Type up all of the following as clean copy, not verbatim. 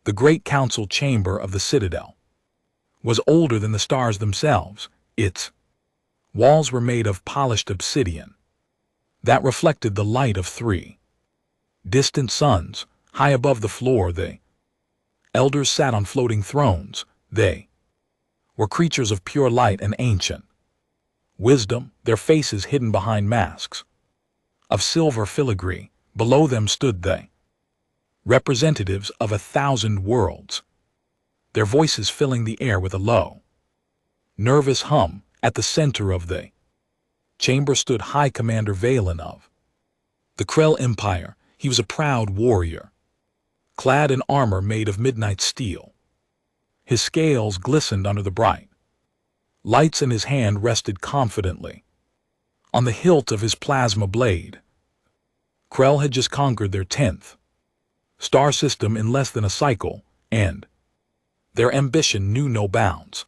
The great council chamber of the citadel was older than the stars themselves. Its walls were made of polished obsidian that reflected the light of three distant suns. High above the floor, the elders sat on floating thrones. They were creatures of pure light and ancient wisdom, their faces hidden behind masks of silver filigree. Below them stood the representatives of 1,000 worlds, their voices filling the air with a low, nervous hum. At the center of the chamber stood High Commander Valen of the Krell Empire. He was a proud warrior, clad in armor made of midnight steel. His scales glistened under the bright lights, and his hand rested confidently on the hilt of his plasma blade. Krell had just conquered their 10th star system in less than a cycle, and their ambition knew no bounds.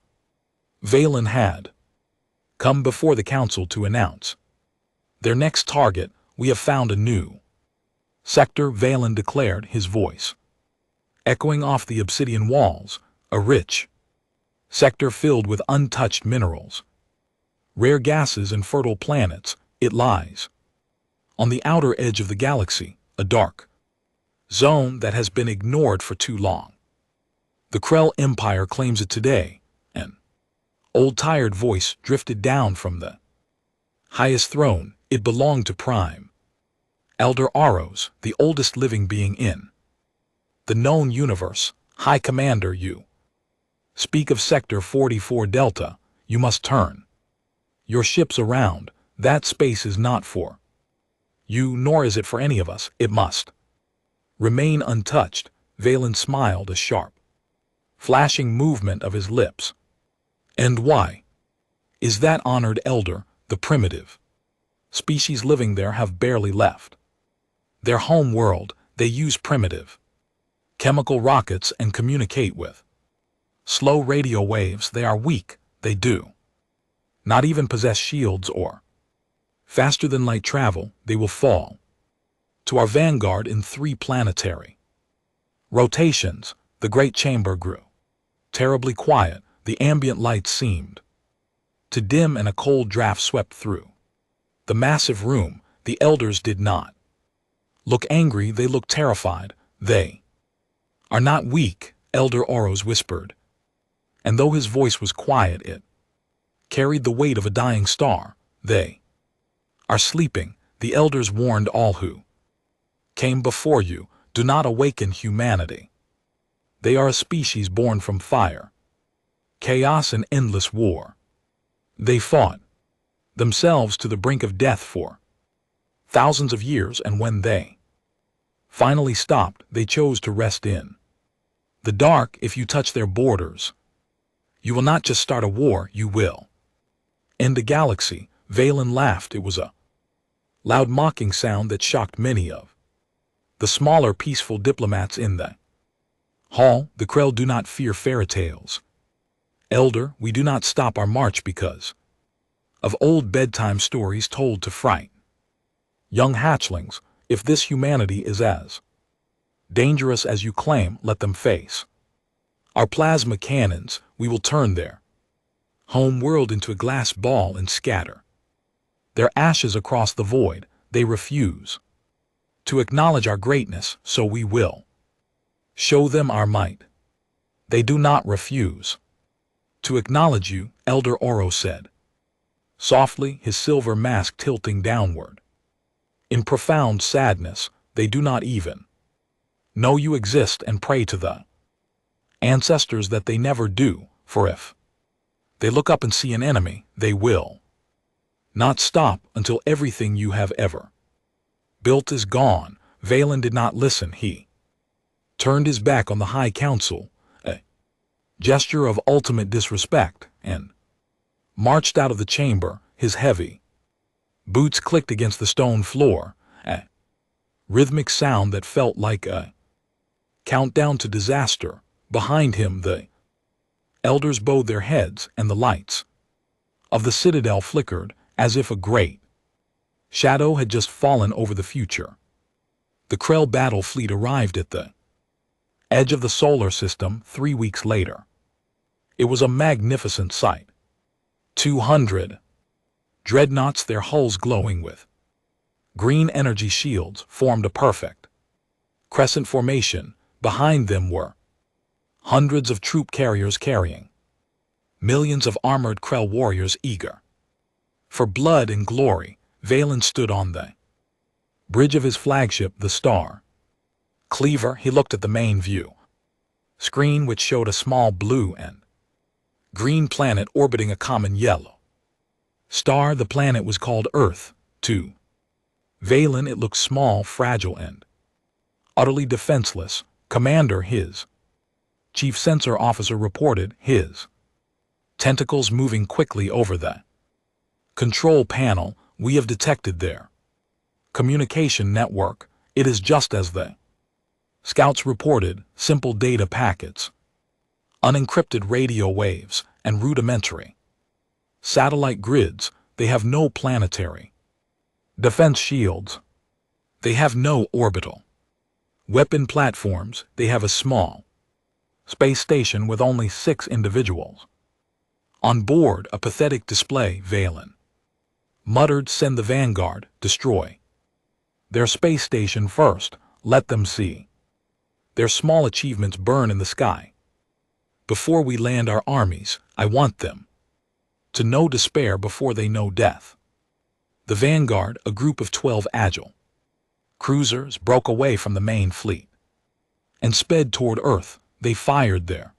Valen had come before the council to announce their next target. We have found a new sector, Valen declared, his voice echoing off the obsidian walls. A rich sector filled with untouched minerals, rare gases, and fertile planets. It lies on the outer edge of the galaxy, a dark zone that has been ignored for too long. The Krell Empire claims it today. An old tired voice drifted down from the highest throne. It belonged to Prime Elder Aros, the oldest living being in the known universe. High Commander, you speak of Sector 44 Delta. You must turn your ships around. That space is not for you, nor is it for any of us. It must remain untouched. Valen smiled, a sharp, flashing movement of his lips. And why is that, honored elder? The primitive species living there have barely left their home world. They use primitive chemical rockets and communicate with slow radio waves. They are weak. They do not even possess shields or faster than light travel. They will fall to our vanguard in 3 planetary rotations. The great chamber grew terribly quiet. The ambient light seemed to dim, and a cold draft swept through the massive room. The elders did not look angry. They looked terrified. They are not weak, Elder Oros whispered, and though his voice was quiet, it carried the weight of a dying star. They are sleeping. The elders warned all who came before you. Do not awaken humanity. They are a species born from fire, chaos, and endless war. They fought themselves to the brink of death for thousands of years, and when they finally stopped, they chose to rest in the dark. If you touch their borders, you will not just start a war, you will end a galaxy. Valen laughed. It was a loud, mocking sound that shocked many of the smaller, peaceful diplomats in the hall. The Krell do not fear fairy tales, Elder. We do not stop our march because of old bedtime stories told to fright young hatchlings. If this humanity is as dangerous as you claim, let them face our plasma cannons. We will turn their home world into a glass ball and scatter their ashes across the void. They refuse to acknowledge our greatness, so we will show them our might. They do not refuse to acknowledge you, Elder Oro said softly, his silver mask tilting downward. In profound sadness, they do not even know you exist, and pray to the ancestors that they never do, for if they look up and see an enemy, they will not stop until everything you have ever built is gone. Valen did not listen. He turned his back on the High Council, a gesture of ultimate disrespect, and marched out of the chamber. His heavy boots clicked against the stone floor, a rhythmic sound that felt like a countdown to disaster. Behind him, the elders bowed their heads, and the lights of the citadel flickered as if a great shadow had just fallen over the future. The Krell battle fleet arrived at the edge of the solar system 3 weeks later. It was a magnificent sight. 200 dreadnoughts, their hulls glowing with green energy shields, formed a perfect crescent formation. Behind them were hundreds of troop carriers carrying millions of armored Krell warriors eager for blood and glory. Valen stood on the bridge of his flagship, the Star Cleaver. He looked at the main view screen, which showed a small blue and green planet orbiting a common yellow star. The planet was called Earth. To Valen, it looked small, fragile, and utterly defenseless. Commander, his chief sensor officer reported, his tentacles moving quickly over the control panel. We have detected their communication network. It is just as the scouts reported, simple data packets, unencrypted radio waves, and rudimentary satellite grids. They have no planetary defense shields. They have no orbital weapon platforms. They have a small space station with only 6 individuals on board. A pathetic display. Valen muttered, send the Vanguard, destroy their space station first. Let them see their small achievements burn in the sky before we land our armies. I want them to know despair before they know death. The Vanguard, a group of 12 agile cruisers, broke away from the main fleet and sped toward Earth. They fired their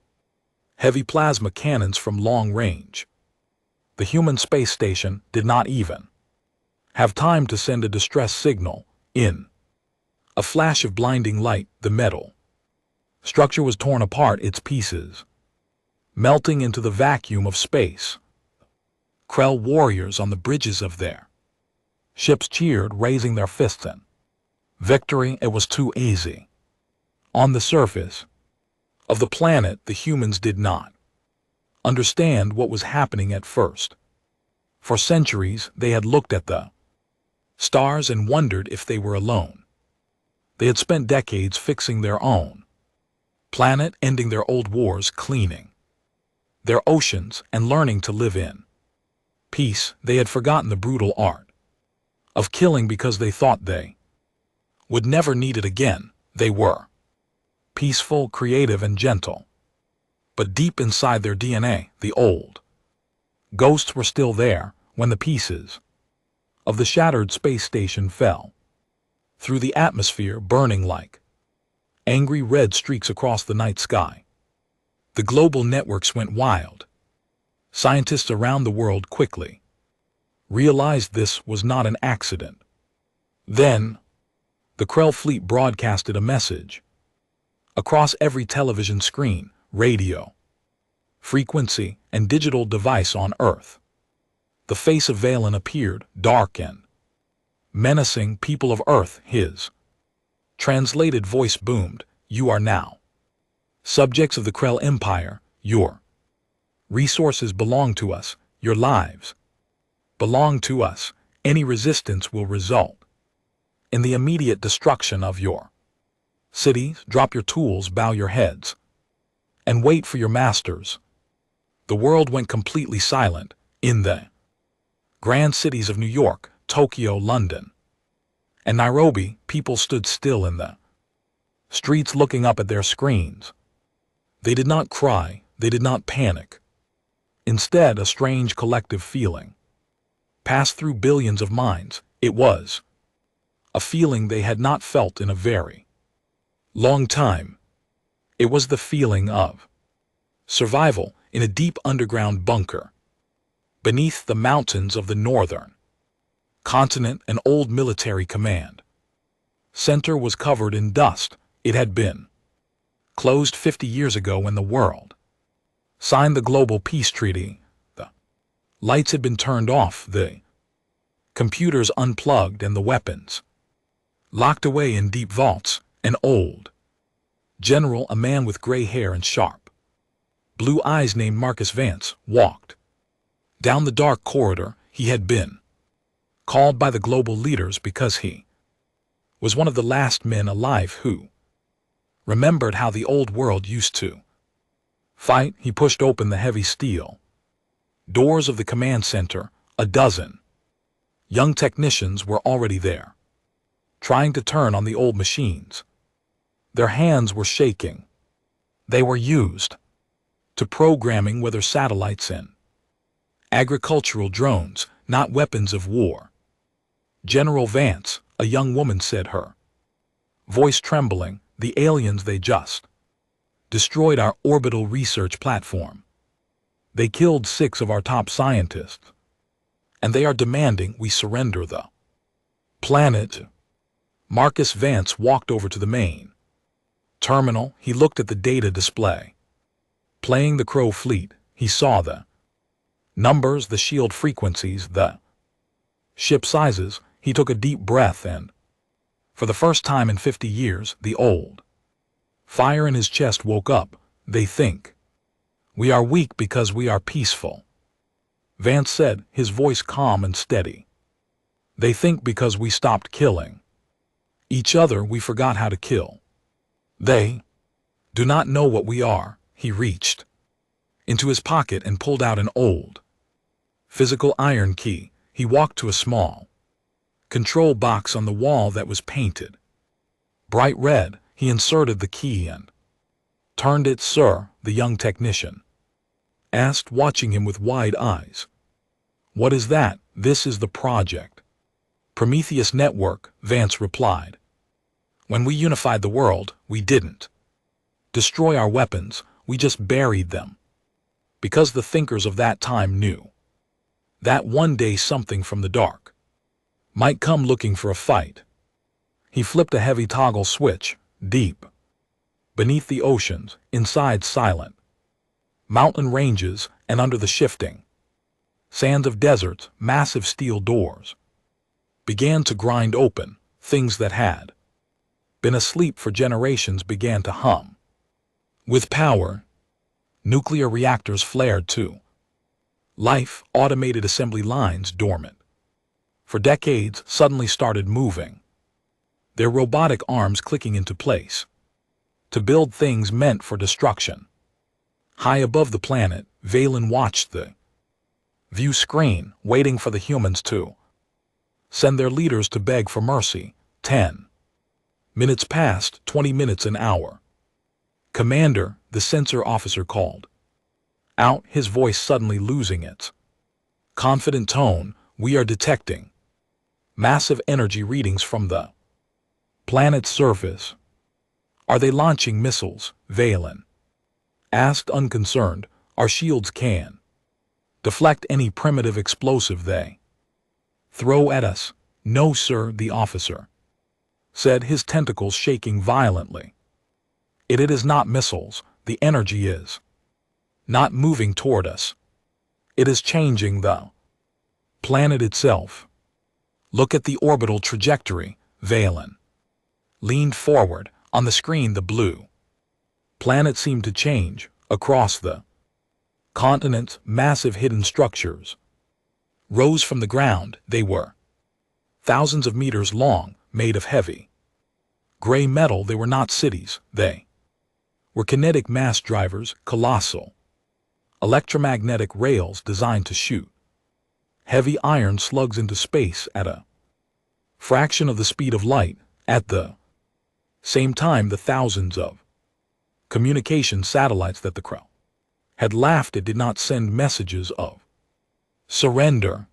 heavy plasma cannons from long range. The human space station did not even have time to send a distress signal. In a flash of blinding light, the metal structure was torn apart, its pieces melting into the vacuum of space. Krell warriors on the bridges of their ships cheered, raising their fists in victory. It was too easy. On the surface of the planet, the humans did not understand what was happening at first. For centuries, they had looked at the stars and wondered if they were alone. They had spent decades fixing their own planet, ending their old wars, cleaning their oceans, and learning to live in peace. They had forgotten the brutal art of killing because they thought they would never need it again. They were peaceful, creative, and gentle. But deep inside their DNA, the old ghosts were still there. When the pieces of the shattered space station fell through the atmosphere, burning like angry red streaks across the night sky, the global networks went wild. Scientists around the world quickly realized this was not an accident. Then, the Krell fleet broadcasted a message across every television screen, radio frequency, and digital device on Earth. The face of Valen appeared, dark and menacing. People of Earth, his translated voice boomed, you are now subjects of the Krell Empire. Your resources belong to us. Your lives belong to us. Any resistance will result in the immediate destruction of your cities. Drop your tools, bow your heads, and wait for your masters. The world went completely silent. In the grand cities of New York, Tokyo, London, and Nairobi, people stood still in the streets, looking up at their screens. They did not cry, they did not panic. Instead, a strange collective feeling passed through billions of minds. It was a feeling they had not felt in a very long time. It was the feeling of survival in a deep underground bunker beneath the mountains of the northern continent. An old military command center was covered in dust. It had been closed 50 years ago when the world signed the Global Peace Treaty. The lights had been turned off, the computers unplugged, and the weapons locked away in deep vaults. An old general, a man with gray hair and sharp blue eyes named Marcus Vance, walked down the dark corridor. He had been called by the global leaders because he was one of the last men alive who remembered how the old world used to fight. He pushed open the heavy steel doors of the command center. A dozen young technicians were already there, trying to turn on the old machines. Their hands were shaking. They were used to programming weather satellites in agricultural drones, not weapons of war. General Vance, a young woman said, her voice trembling, the aliens, they just destroyed our orbital research platform. They killed 6 of our top scientists, and they are demanding we surrender the planet. Marcus Vance walked over to the main terminal. He looked at the data display. Playing the Crow fleet, he saw the numbers, the shield frequencies, the ship sizes. He took a deep breath and, for the first time in 50 years, the old fire in his chest woke up. They think we are weak because we are peaceful, Vance said, his voice calm and steady. They think because we stopped killing each other, we forgot how to kill. They do not know what we are. He reached into his pocket and pulled out an old physical iron key. He walked to a small control box on the wall that was painted bright red. He inserted the key and turned it. Sir, the young technician asked, watching him with wide eyes. What is that? This is the Project Prometheus network, Vance replied. When we unified the world, we didn't destroy our weapons, we just buried them. Because the thinkers of that time knew that one day something from the dark might come looking for a fight. He flipped a heavy toggle switch. Deep beneath the oceans, inside silent mountain ranges, and under the shifting sands of deserts, massive steel doors began to grind open. Things that had been asleep for generations began to hum with power. Nuclear reactors flared to life. Automated assembly lines, dormant for decades, suddenly started moving, their robotic arms clicking into place to build things meant for destruction. High above the planet, Valen watched the view screen, waiting for the humans to send their leaders to beg for mercy. 10 minutes passed, 20 minutes, an hour. Commander, the sensor officer called out, his voice suddenly losing its confident tone. We are detecting massive energy readings from the planet's surface. Are they launching missiles? Valen asked, unconcerned. Our shields can deflect any primitive explosive they throw at us. No, sir, the officer said, his tentacles shaking violently. It is not missiles. The energy is not moving toward us. It is changing the planet itself. Look at the orbital trajectory. Valen leaned forward. On the screen, the blue planet seemed to change. Across the continents, massive hidden structures rose from the ground. They were thousands of meters long, made of heavy gray metal. They were not cities. They were kinetic mass drivers, colossal electromagnetic rails designed to shoot heavy iron slugs into space at a fraction of the speed of light. At the same time, the thousands of communication satellites that the Crow had laughed at did not send messages of surrender.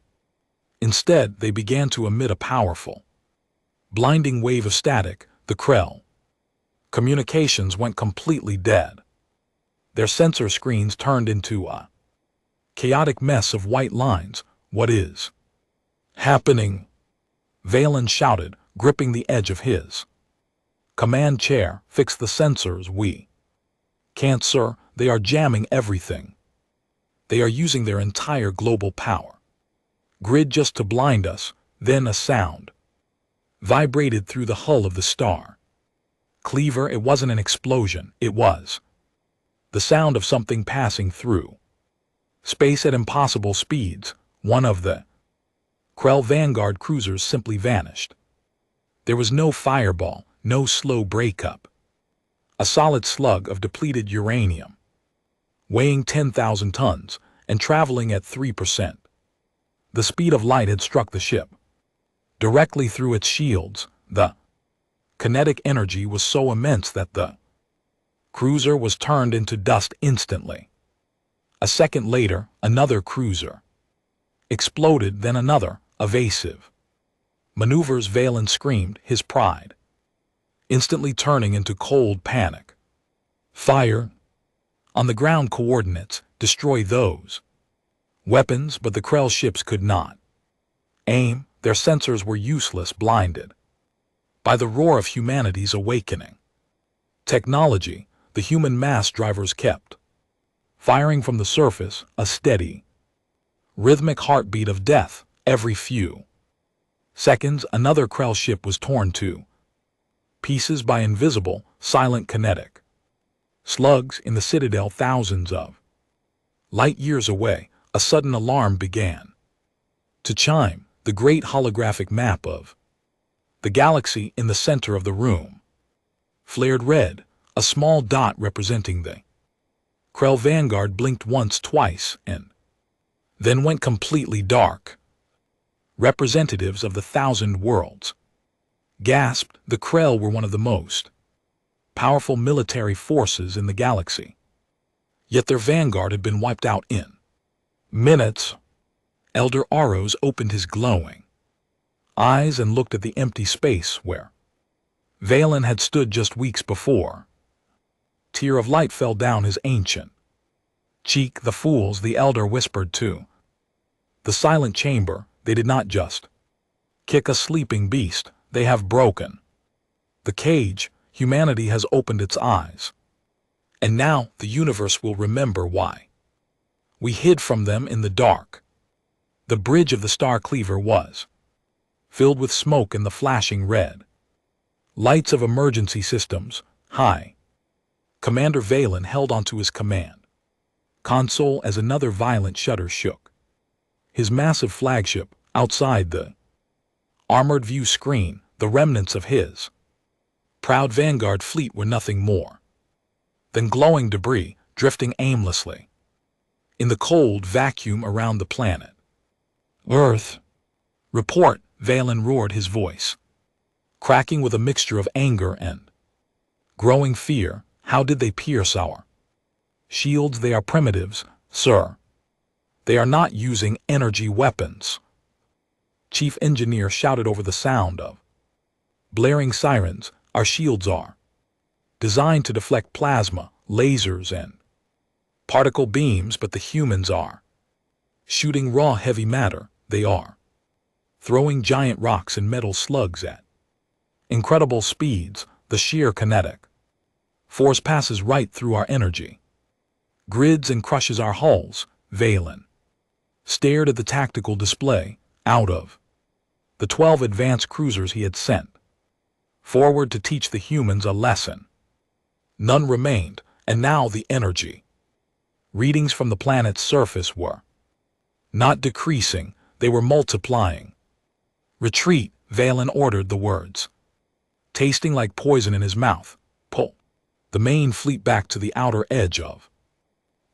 Instead, they began to emit a powerful, blinding wave of static. The Krell communications went completely dead. Their sensor screens turned into a chaotic mess of white lines. What is happening? Valen shouted, gripping the edge of his command chair. Fix the sensors. We can't, sir. They are jamming everything. They are using their entire global power grid just to blind us. Then a sound vibrated through the hull of the Star Cleaver. It wasn't an explosion. It was the sound of something passing through space at impossible speeds. One of the Krell Vanguard cruisers simply vanished. There was no fireball, no slow breakup. a solid slug of depleted uranium, weighing 10,000 tons and traveling at 3%. The speed of light had struck the ship. Directly through its shields, the kinetic energy was so immense that the cruiser was turned into dust instantly. A second later, another cruiser exploded, then another, evasive maneuvers. Valen screamed, his pride instantly turning into cold panic. Fire! On the ground coordinates, destroy those weapons, but the Krell ships could not aim. Their sensors were useless, blinded by the roar of humanity's awakening technology. The human mass drivers kept firing from the surface, a steady, rhythmic heartbeat of death. Every few seconds, another Krell ship was torn to pieces by invisible, silent kinetic slugs in the Citadel. Thousands of light years away, a sudden alarm began to chime. The great holographic map of the galaxy in the center of the room flared red, a small dot representing the Krell vanguard blinked once, twice, and then went completely dark. Representatives of the 1,000 worlds gasped. The Krell were one of the most powerful military forces in the galaxy, yet their vanguard had been wiped out in minutes. Elder Aros opened his glowing eyes and looked at the empty space where Valen had stood just weeks before. Tear of light fell down his ancient cheek. The fools, the elder whispered to the silent chamber. They did not just kick a sleeping beast, they have broken the cage. Humanity has opened its eyes, and now the universe will remember why we hid from them in the dark. The bridge of the Star Cleaver was filled with smoke and the flashing red lights of emergency systems. High Commander Valen held onto his command console as another violent shudder shook his massive flagship. Outside the armored view screen, the remnants of his proud vanguard fleet were nothing more than glowing debris drifting aimlessly in the cold vacuum around the planet Earth. Report! Valen roared, his voice cracking with a mixture of anger and growing fear. How did they pierce our shields? They are primitives, sir. They are not using energy weapons. Chief Engineer shouted over the sound of blaring sirens. Our shields are designed to deflect plasma, lasers, and particle beams, but the humans are shooting raw heavy matter. They are throwing giant rocks and metal slugs at incredible speeds. The sheer kinetic force passes right through our energy grids and crushes our hulls. Valen stared at the tactical display. Out of the 12 advanced cruisers he had sent forward to teach the humans a lesson, none remained, and now the energy readings from the planet's surface were not decreasing, they were multiplying. Retreat! Valen ordered, the words tasting like poison in his mouth. Pull the main fleet back to the outer edge of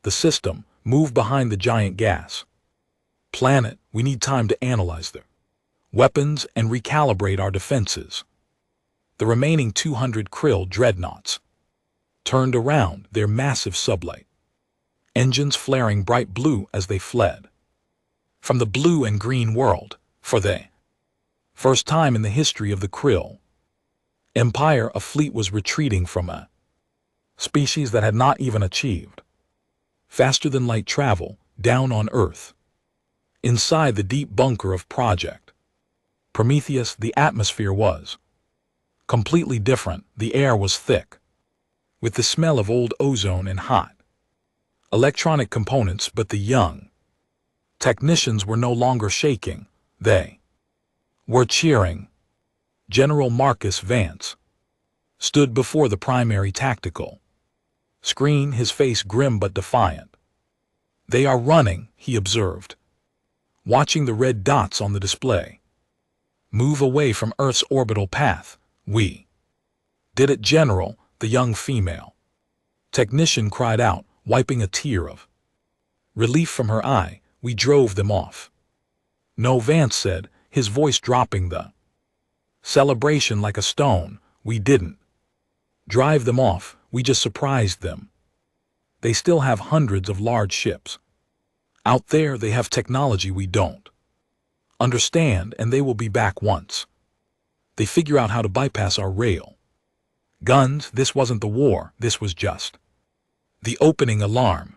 the system. Move behind the giant gas planet. We need time to analyze their weapons and recalibrate our defenses. The remaining 200 Krill dreadnoughts turned around, their massive sublight engines flaring bright blue as they fled from the blue and green world. For the first time in the history of the Krill Empire, a fleet was retreating from a species that had not even achieved faster than light travel down on Earth. Inside the deep bunker of Project Prometheus, the atmosphere was completely different. The air was thick with the smell of old ozone and hot electronic components, but the young technicians were no longer shaking. They were cheering. General Marcus Vance stood before the primary tactical screen, his face grim but defiant. They are running, he observed, watching the red dots on the display move away from Earth's orbital path. We did it, General, The young female technician cried out, wiping a tear of relief from her eye. We drove them off. No, Vance said, his voice dropping the celebration like a stone. We didn't drive them off, we just surprised them. They still have hundreds of large ships. Out there they have technology we don't understand, and they will be back once they figure out how to bypass our rail guns. This wasn't the war, this was just the opening alarm.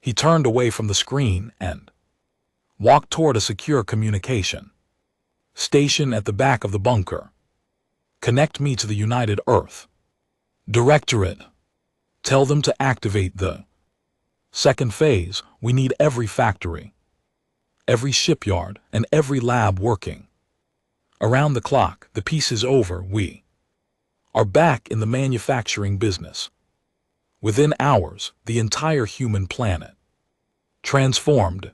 He turned away from the screen and walked toward a secure communication station at the back of the bunker. Connect me to the United Earth Directorate. Tell them to activate the second phase. We need every factory, every shipyard, and every lab working around the clock. The peace is over. We are back in the manufacturing business. Within hours, the entire human planet transformed.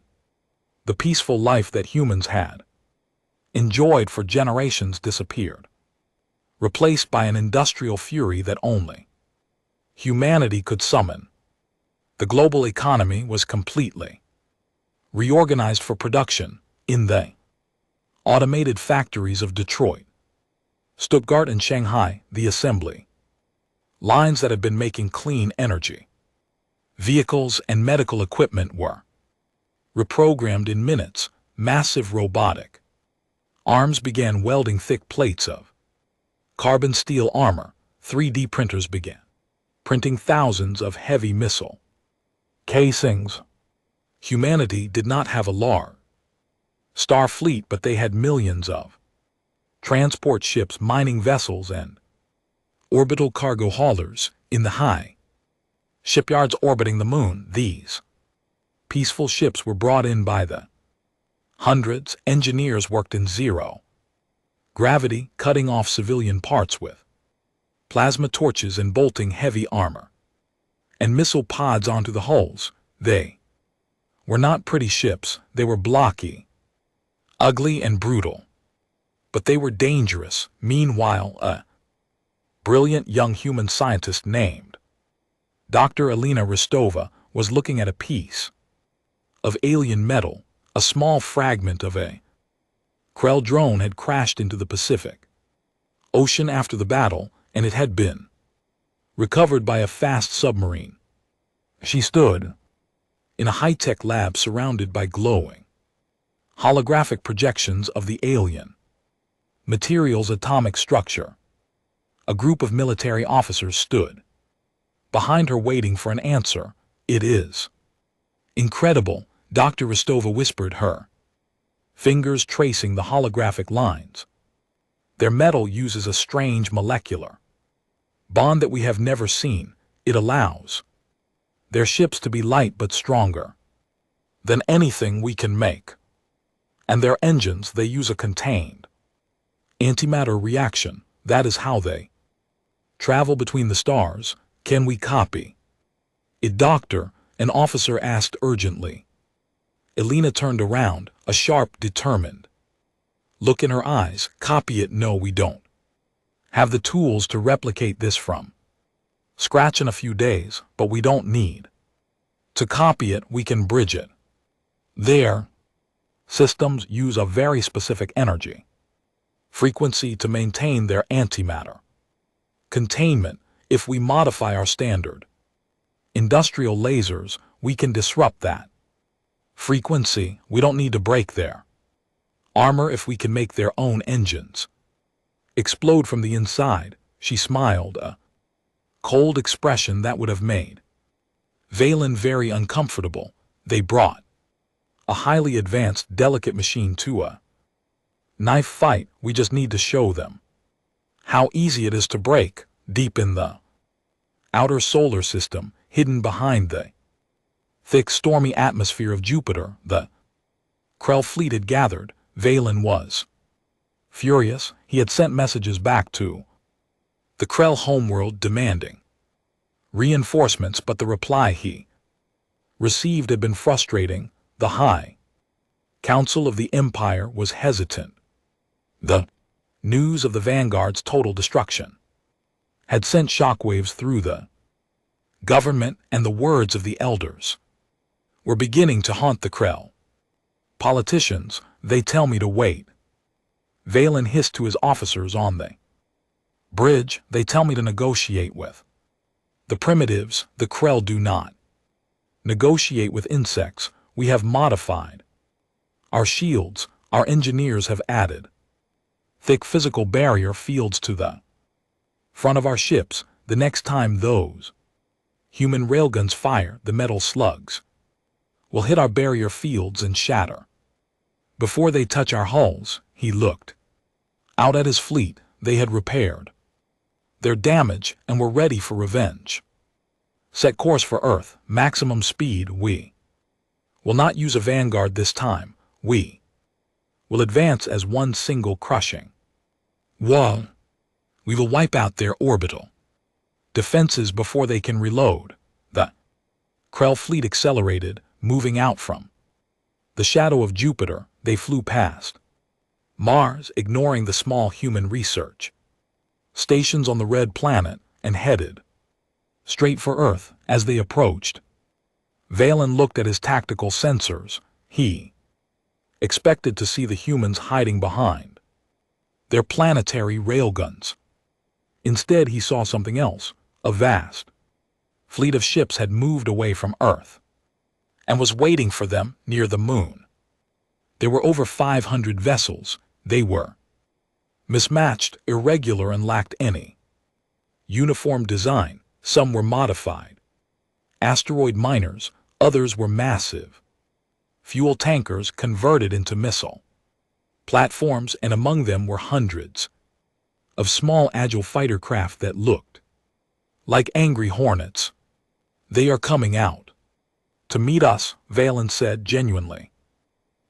The peaceful life that humans had enjoyed for generations disappeared, replaced by an industrial fury that only humanity could summon. The global economy was completely reorganized for production in the automated factories of Detroit, Stuttgart, and Shanghai. The assembly lines that had been making clean energy vehicles and medical equipment were reprogrammed in minutes. Massive robotic arms began welding thick plates of carbon steel armor. 3D printers began printing thousands of heavy missile casings. Humanity did not have a large star fleet, but they had millions of transport ships, mining vessels, and orbital cargo haulers in the high shipyards orbiting the moon. These peaceful ships were brought in by the hundreds. Engineers worked in zero gravity, cutting off civilian parts with plasma torches and bolting heavy armor and missile pods onto the hulls. They were not pretty ships. They were blocky, ugly, and brutal, but they were dangerous. Meanwhile, a brilliant young human scientist named Dr. Elena Rostova was looking at a piece of alien metal. A small fragment of a Krell drone had crashed into the Pacific Ocean after the battle, and it had been recovered by a fast submarine. She stood in a high-tech lab surrounded by glowing holographic projections of the alien material's atomic structure. A group of military officers stood behind her waiting for an answer. It is incredible, Dr. Rostova whispered, her fingers tracing the holographic lines. Their metal uses a strange molecular bond that we have never seen. It allows their ships to be light but stronger than anything we can make. And their engines, they use a contained antimatter reaction. That is how they travel between the stars. Can we copy it, Doctor? An officer asked urgently. Elena turned around, a sharp, determined look in her eyes. Copy it? No, we don't have the tools to replicate this from scratch in a few days, but we don't need to copy it. We can bridge it. Their systems use a very specific energy frequency to maintain their antimatter containment. If we modify our standard industrial lasers, we can disrupt that frequency. We don't need to break their armor if we can make their own engines explode from the inside. She smiled, a cold expression that would have made Valen very uncomfortable. They brought a highly advanced, delicate machine to a knife fight. We just need to show them how easy it is to break. Deep in the outer solar system, hidden behind the thick, stormy atmosphere of Jupiter, the Krell fleet had gathered. Valen was furious. He had sent messages back to the Krell homeworld demanding reinforcements, but the reply he received had been frustrating. The High Council of the Empire was hesitant. The news of the Vanguard's total destruction had sent shockwaves through the government, and the words of the elders were beginning to haunt the Krell. Politicians, they tell me to wait. Valen hissed to his officers on the bridge. They tell me to negotiate with the primitives. The Krell do not negotiate with insects. We have modified our shields. Our engineers have added thick physical barrier fields to the front of our ships. The next time those human railguns fire, the metal slugs will hit our barrier fields and shatter before they touch our hulls. He looked out at his fleet. They had repaired their damage and were ready for revenge. Set course for Earth, maximum speed. We will not use a vanguard this time. We will advance as one single crushing wall. We will wipe out their orbital defenses before they can reload. The Krell fleet accelerated, moving out from the shadow of Jupiter. They flew past Mars, ignoring the small human research stations on the red planet, and headed straight for Earth. As they approached, Valen looked at his tactical sensors. He expected to see the humans hiding behind their planetary railguns. Instead, he saw something else. A vast fleet of ships had moved away from Earth and was waiting for them near the moon. There were over 500 vessels. They were mismatched, irregular, and lacked any uniform design. Some were modified asteroid miners, others were massive fuel tankers converted into missile platforms, and among them were hundreds of small agile fighter craft that looked like angry hornets. They are coming out to meet us, Valen said, genuinely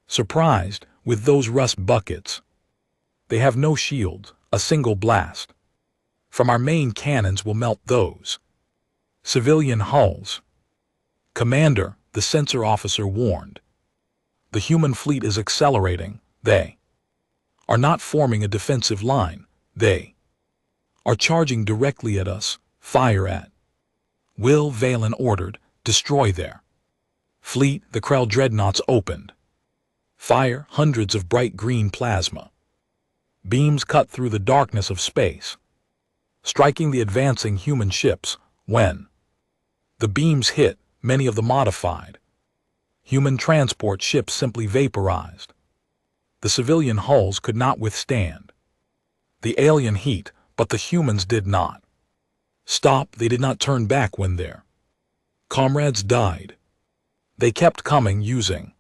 surprised. With those rust buckets, they have no shields. A single blast from our main cannons will melt those civilian hulls. Commander, the sensor officer warned, the human fleet is accelerating. They are not forming a defensive line. They are charging directly at us. Fire at will, Valen ordered. Destroy their fleet. The Krell dreadnoughts opened fire. Hundreds of bright green plasma beams cut through the darkness of space, striking the advancing human ships. When the beams hit, many of the modified human transport ships simply vaporized. The civilian hulls could not withstand the alien heat, but the humans did not stop. They did not turn back when their comrades died. They kept coming, using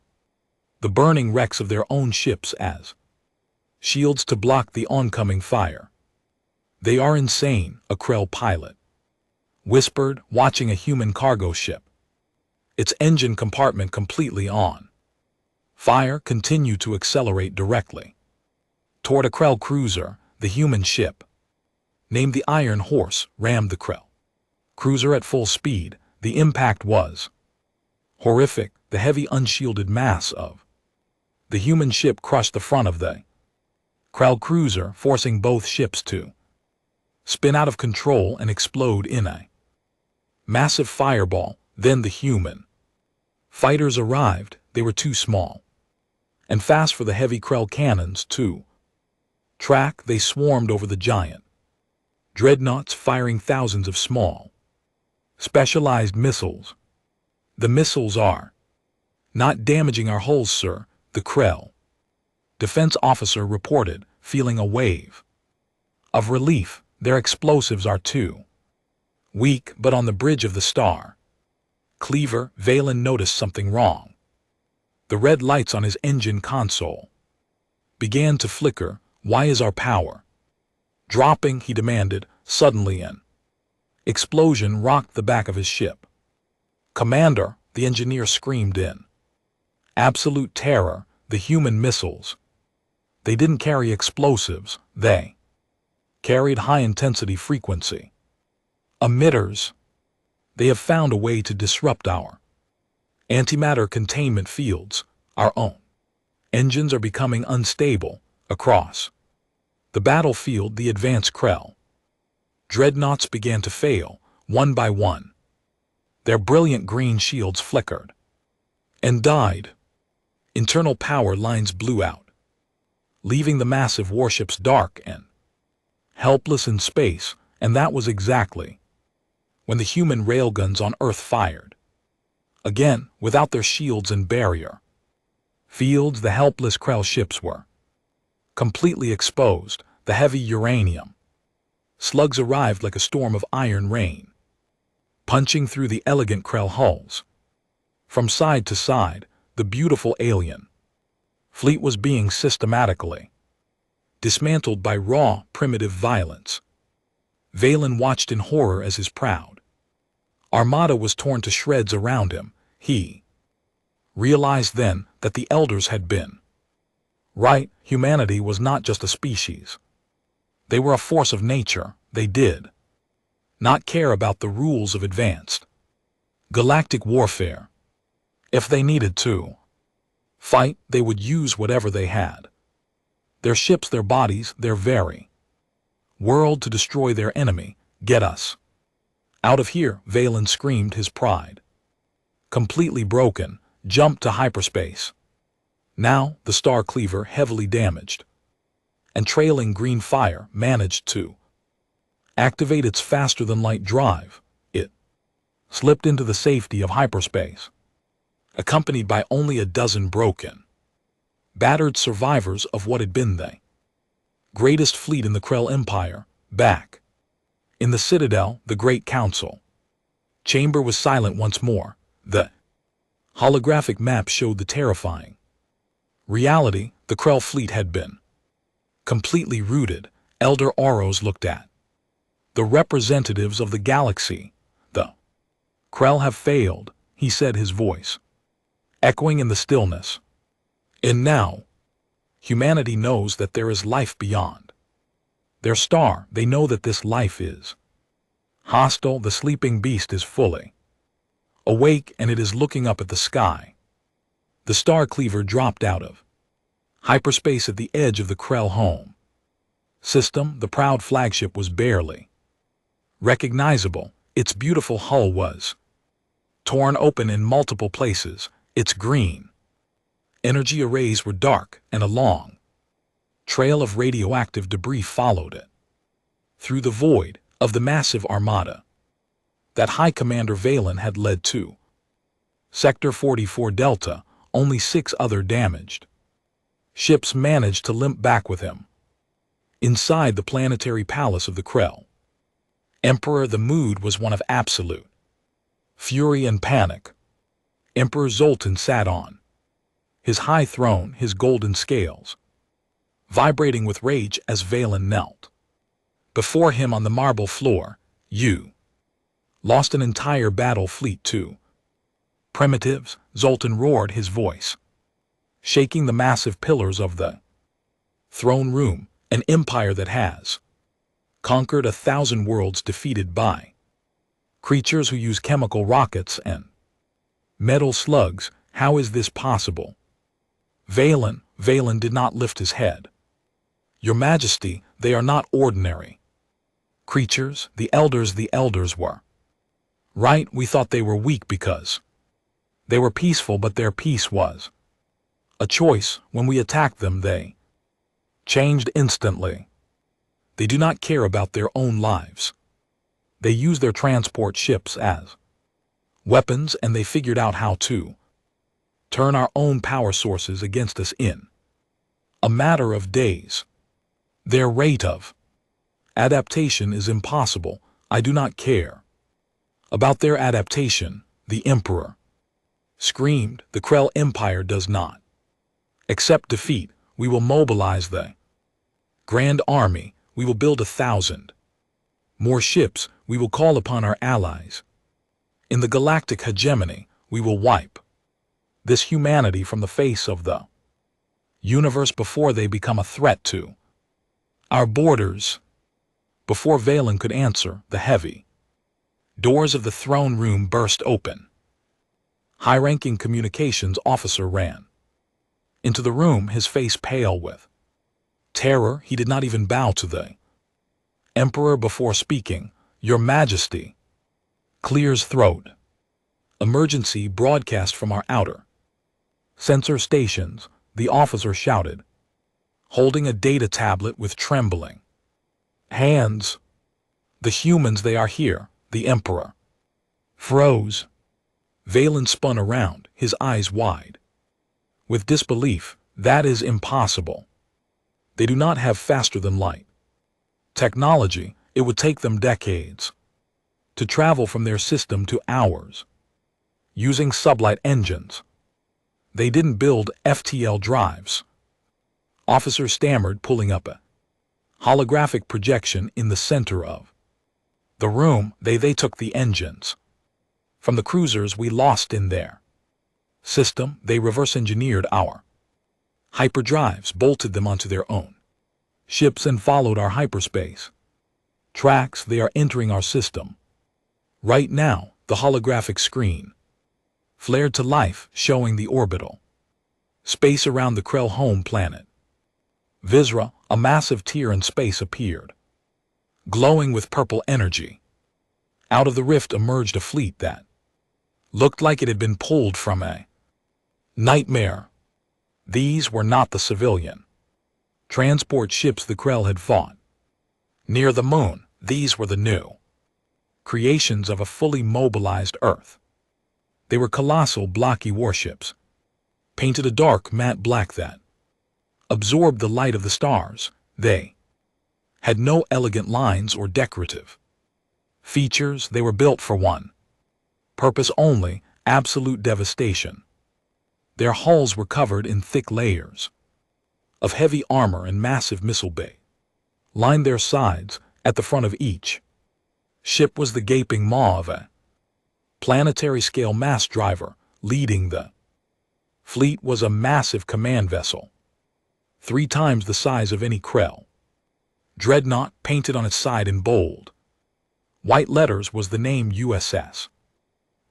the burning wrecks of their own ships as shields to block the oncoming fire. They are insane, a Krell pilot whispered, watching a human cargo ship, its engine compartment completely on fire, continue to accelerate directly toward a Krell cruiser. The human ship, named the Iron Horse, rammed the Krell cruiser at full speed. The impact was horrific. The heavy, unshielded mass of the human ship crushed the front of the Krell cruiser, forcing both ships to spin out of control and explode in a massive fireball. Then the human fighters arrived. They were too small and fast for the heavy Krell cannons to track. They swarmed over the giant dreadnoughts, firing thousands of small, specialized missiles. The missiles are not damaging our hulls, sir, the Krell defense officer reported, feeling a wave of relief. Their explosives are too weak. But on the bridge of the Star Cleaver, Valen noticed something wrong. The red lights on his engine console began to flicker. Why is our power dropping? He demanded. Suddenly an explosion rocked the back of his ship. Commander, the engineer screamed in absolute terror. The human missiles, they didn't carry explosives. They carried high-intensity frequency emitters. They have found a way to disrupt our antimatter containment fields. Our own engines are becoming unstable. Across the battlefield, the advanced Krell Dreadnoughts began to fail, one by one. Their brilliant green shields flickered and died. Internal power lines blew out, leaving the massive warships dark and helpless in space, and that was exactly when the human railguns on Earth fired. Again, without their shields and barrier fields, the helpless Krell ships were completely exposed. The heavy uranium slugs arrived like a storm of iron rain, punching through the elegant Krell hulls. From side to side, the beautiful alien fleet was being systematically dismantled by raw, primitive violence. Valen watched in horror as his proud armada was torn to shreds around him. He realized then that the elders had been right. Humanity was not just a species. They were a force of nature. They did not care about the rules of advanced galactic warfare. If they needed to fight, they would use whatever they had. Their ships, their bodies, their very world to destroy their enemy. Get us out of here, Valen screamed, his pride completely broken, jumped to hyperspace. Now, the Star Cleaver, heavily damaged and trailing green fire, managed to activate its faster-than-light drive. It slipped into the safety of hyperspace, accompanied by only a dozen broken, battered survivors of what had been the greatest fleet in the Krell Empire. Back in the Citadel, the Great Council chamber was silent once more. The holographic map showed the terrifying reality. The Krell fleet had been completely routed. Elder Auros looked at the representatives of the galaxy. The Krell have failed, he said, his voice echoing in the stillness. And now, humanity knows that there is life beyond their star. They know that this life is hostile. The sleeping beast is fully awake, and it is looking up at the sky. The Star Cleaver dropped out of hyperspace at the edge of the Krell home system. The proud flagship was barely recognizable. Its beautiful hull was torn open in multiple places. Its green energy arrays were dark, and a long trail of radioactive debris followed it through the void of the massive armada that High Commander Valen had led to. Sector 44 Delta, only 6 other damaged ships managed to limp back with him. Inside the planetary palace of the Krell Emperor, the mood was one of absolute fury and panic. Emperor Zoltan sat on his high throne, his golden scales vibrating with rage as Valen knelt before him on the marble floor. You lost an entire battle fleet to primitives, Zoltan roared, his voice shaking the massive pillars of the throne room. An empire that has conquered 1,000 worlds, defeated by creatures who use chemical rockets and metal slugs. How is this possible? Valen did not lift his head. Your Majesty, they are not ordinary creatures. The elders were right. We thought they were weak because they were peaceful, but their peace was a choice. When we attacked them, they changed instantly. They do not care about their own lives. They use their transport ships as weapons, and they figured out how to turn our own power sources against us in a matter of days. Their rate of adaptation is impossible. I do not care about their adaptation, the Emperor screamed. The Krell Empire does not accept defeat. We will mobilize the Grand Army. We will build 1,000 more ships. We will call upon our allies in the galactic hegemony. We will wipe this humanity from the face of the universe before they become a threat to our borders. Before Valen could answer, the heavy doors of the throne room burst open. High-ranking communications officer ran into the room, his face pale with terror. He did not even bow to the Emperor before speaking, Your Majesty. Clears throat. Emergency broadcast from our outer sensor stations, the officer shouted, holding a data tablet with trembling hands. The humans, they are here, the Emperor. Froze. Valen spun around, his eyes wide. With disbelief, that is impossible. They do not have faster than light technology. It would take them decades to travel from their system to ours, using sublight engines. They didn't build FTL drives. Officer stammered, pulling up a holographic projection in the center of the room. They took the engines from the cruisers we lost in their system. They reverse-engineered our hyperdrives, bolted them onto their own ships, and followed our hyperspace tracks. They are entering our system right now. The holographic screen flared to life, showing the orbital space around the Krell home planet. Visra, a massive tear in space, appeared, glowing with purple energy. Out of the rift emerged a fleet that looked like it had been pulled from a nightmare. These were not the civilian transport ships the Krell had fought near the moon. These were the new creations of a fully mobilized Earth. They were colossal, blocky warships, painted a dark matte black that absorbed the light of the stars. They had no elegant lines or decorative features. They were built for one purpose only: absolute devastation. Their hulls were covered in thick layers of heavy armor, and massive missile bay lined their sides. At the front of each ship was the gaping maw of a planetary-scale mass driver. Leading the fleet was a massive command vessel, 3 times the size of any Krell dreadnought. Painted on its side in bold white letters was the name USS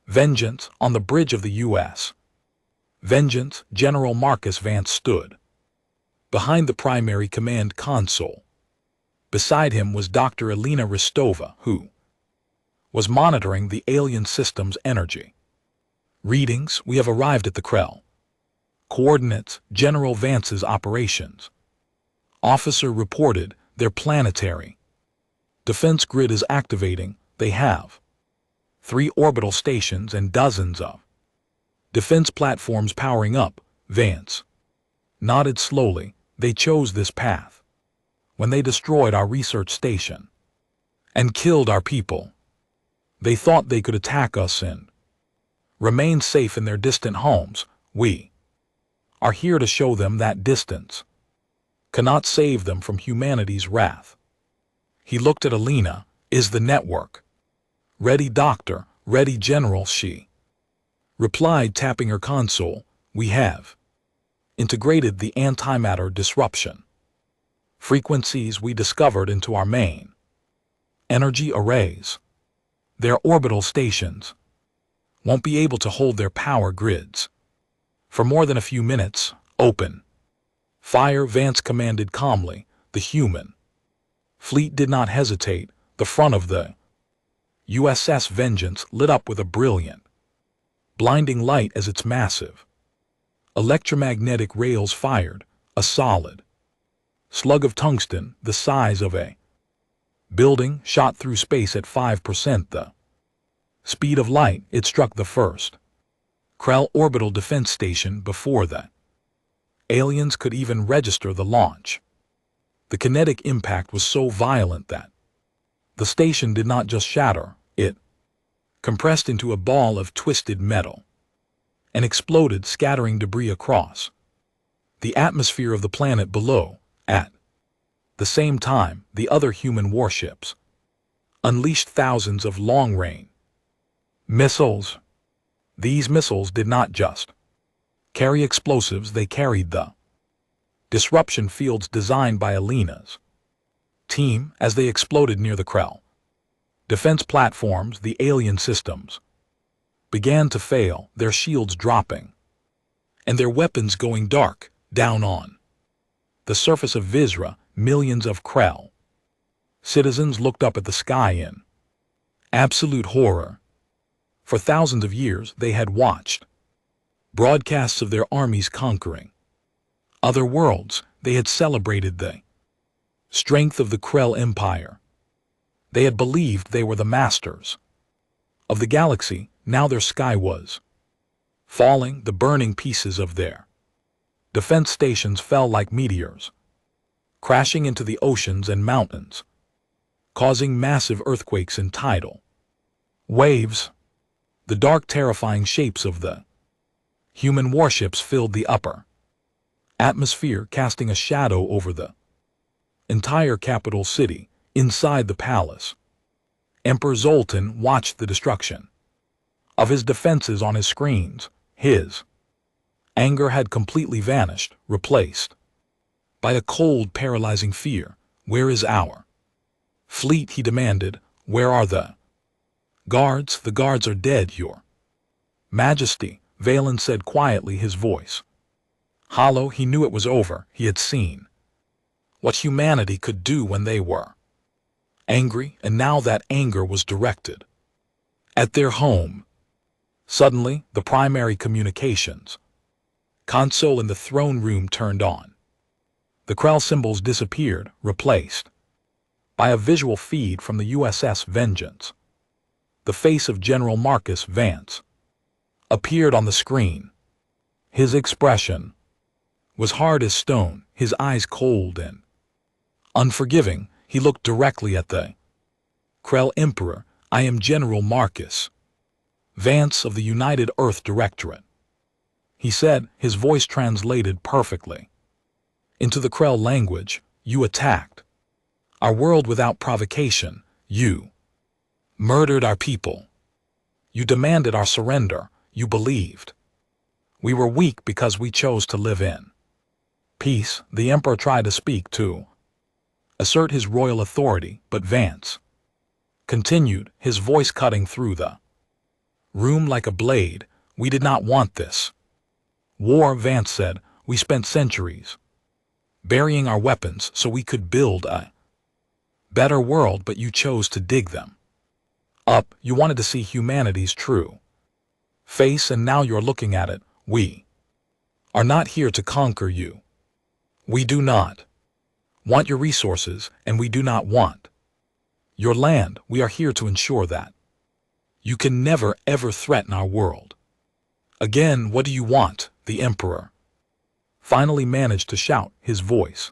Vengeance. On the bridge of the U.S. Vengeance, General Marcus Vance stood behind the primary command console. Beside him was Dr. Elena Rostova, who was monitoring the alien system's energy readings. We have arrived at the Krell coordinates. General Vance's operations officer reported. Their planetary defense grid is activating. They have 3 orbital stations and dozens of defense platforms powering up. Vance nodded slowly. They chose this path when they destroyed our research station and killed our people. They thought they could attack us and remain safe in their distant homes. We are here to show them that distance cannot save them from humanity's wrath. He looked at Alina. Is the network ready, Doctor? Ready, General, she replied, tapping her console. We have integrated the antimatter disruption frequencies we discovered into our main energy arrays. Their orbital stations won't be able to hold their power grids for more than a few minutes. Open fire, Vance commanded calmly. The human fleet did not hesitate. The front of the USS Vengeance lit up with a brilliant, blinding light as its massive electromagnetic rails fired a solid slug of tungsten the size of a building, shot through space at 5% the speed of light. It struck the first Krell orbital defense station before the aliens could even register the launch. The kinetic impact was so violent that the station did not just shatter, it compressed into a ball of twisted metal and exploded, scattering debris across the atmosphere of the planet below. At the same time, the other human warships unleashed thousands of long-range missiles. These missiles did not just carry explosives, they carried the disruption fields designed by Alina's team. As they exploded near the Krell defense platforms, the alien systems began to fail, their shields dropping and their weapons going dark. Down on the surface of Visra, millions of Krell Citizens looked up at the sky in absolute horror. For thousands of years they had watched broadcasts of their armies conquering other worlds. They had celebrated the strength of the Krell Empire. They had believed they were the masters of the galaxy. Now their sky was falling. The burning pieces of their defense stations fell like meteors, crashing into the oceans and mountains, causing massive earthquakes and tidal waves. The dark, terrifying shapes of the human warships filled the upper atmosphere, casting a shadow over the entire capital city. Inside the palace, Emperor Zoltan watched the destruction of his defenses on his screens. His anger had completely vanished, replaced by a cold, paralyzing fear. Where is our fleet? He demanded. Where are the guards? The guards are dead, Your Majesty, Valen said quietly, his voice hollow. He knew it was over. He had seen what humanity could do when they were angry, and now that anger was directed at their home. Suddenly, the primary communications console in the throne room turned on. The Krell symbols disappeared, replaced by a visual feed from the USS Vengeance. The face of General Marcus Vance appeared on the screen. His expression was hard as stone, his eyes cold and unforgiving. He looked directly at the Krell Emperor. I am General Marcus Vance of the United Earth Directorate, he said, his voice translated perfectly into the Krell language. You attacked our world without provocation. You murdered our people. You demanded our surrender. You believed we were weak because we chose to live in peace. The Emperor tried to speak to assert his royal authority, but Vance continued, his voice cutting through the room like a blade. We did not want this war, Vance said. We spent centuries burying our weapons so we could build a better world, but you chose to dig them up. You wanted to see humanity's true face, and now you're looking at it. We are not here to conquer you. We do not want your resources, and we do not want your land. We are here to ensure that you can never ever threaten our world again. What do you want? The Emperor finally managed to shout, his voice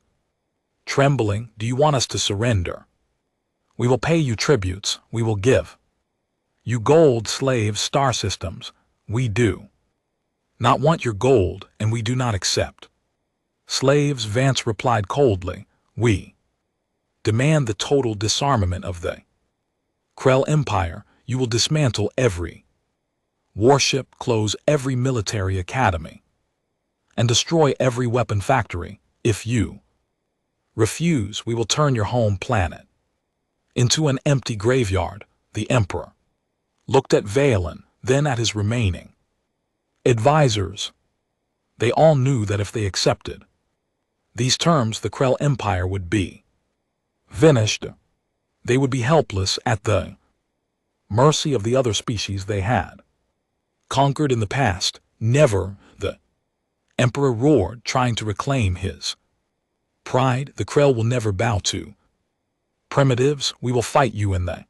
trembling. Do you want us to surrender? We will pay you tributes. We will give you gold, slaves, star systems. We do not want your gold, and we do not accept slaves, Vance replied coldly. We demand the total disarmament of the Krell Empire. You will dismantle every warship, close every military academy, and destroy every weapon factory. If you refuse, we will turn your home planet into an empty graveyard. The Emperor looked at Valen, then at his remaining advisors. They all knew that if they accepted these terms, the Krell Empire would be finished. They would be helpless at the mercy of the other species they had conquered in the past. Never, the Emperor roared, trying to reclaim his pride. The Krell will never bow to primitives. We will fight you in the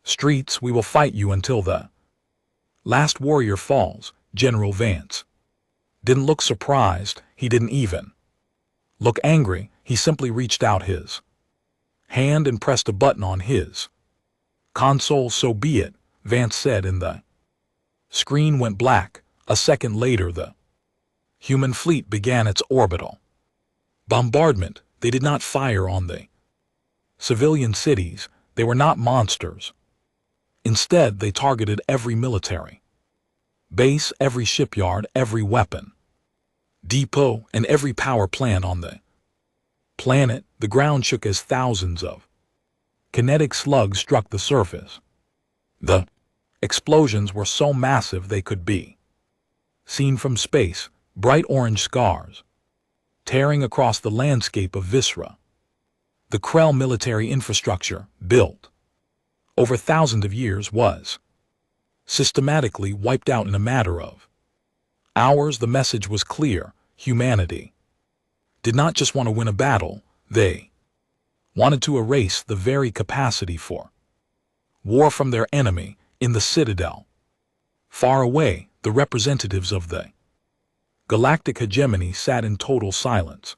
streets. We will fight you until the last warrior falls. General Vance didn't look surprised. He didn't even look angry. He simply reached out his hand and pressed a button on his console. So be it, Vance said, and the screen went black. A second later, the human fleet began its orbital bombardment. They did not fire on the civilian cities. They were not monsters. Instead, they targeted every military base, every shipyard, every weapon depot, and every power plant on the planet. The ground shook as thousands of kinetic slugs struck the surface. The explosions were so massive they could be seen from space, bright orange scars tearing across the landscape of Visra. The Krell military infrastructure, built over thousands of years, was systematically wiped out in a matter of hours. The message was clear: humanity did not just want to win a battle, they wanted to erase the very capacity for war from their enemy. In the Citadel, far away, the representatives of the galactic hegemony sat in total silence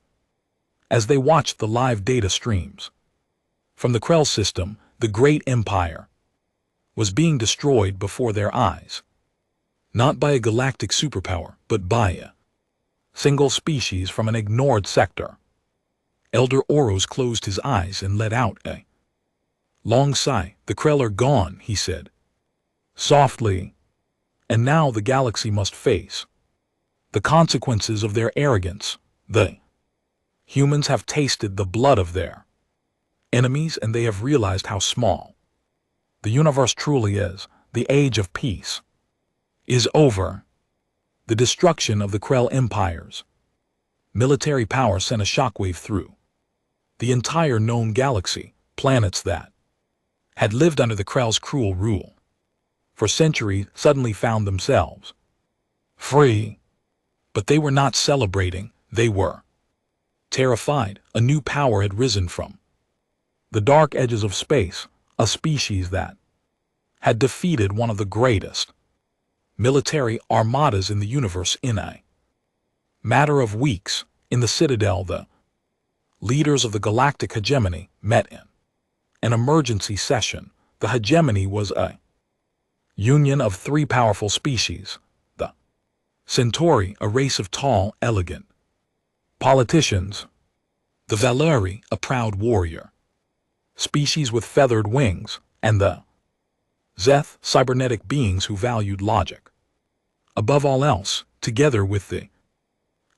as they watched the live data streams from the Krell system. The great empire was being destroyed before their eyes, not by a galactic superpower, but by a single species from an ignored sector. Elder Oros closed his eyes and let out a long sigh. The Krell are gone, he said softly, and now the galaxy must face the consequences of their arrogance. The humans have tasted the blood of their enemies, and they have realized how small the universe truly is. The age of peace is over. The destruction of the Krell Empire's military power sent a shockwave through the entire known galaxy. Planets that had lived under the Krell's cruel rule for centuries suddenly found themselves free. But they were not celebrating, they were terrified. A new power had risen from the dark edges of space, a species that had defeated one of the greatest military armadas in the universe in a matter of weeks. In the Citadel, the leaders of the galactic hegemony met in an emergency session. The hegemony was a union of three powerful species: the Centauri, a race of tall, elegant politicians; the Valeri, a proud warrior species with feathered wings; and the Zeth, cybernetic beings who valued logic above all else. Together with the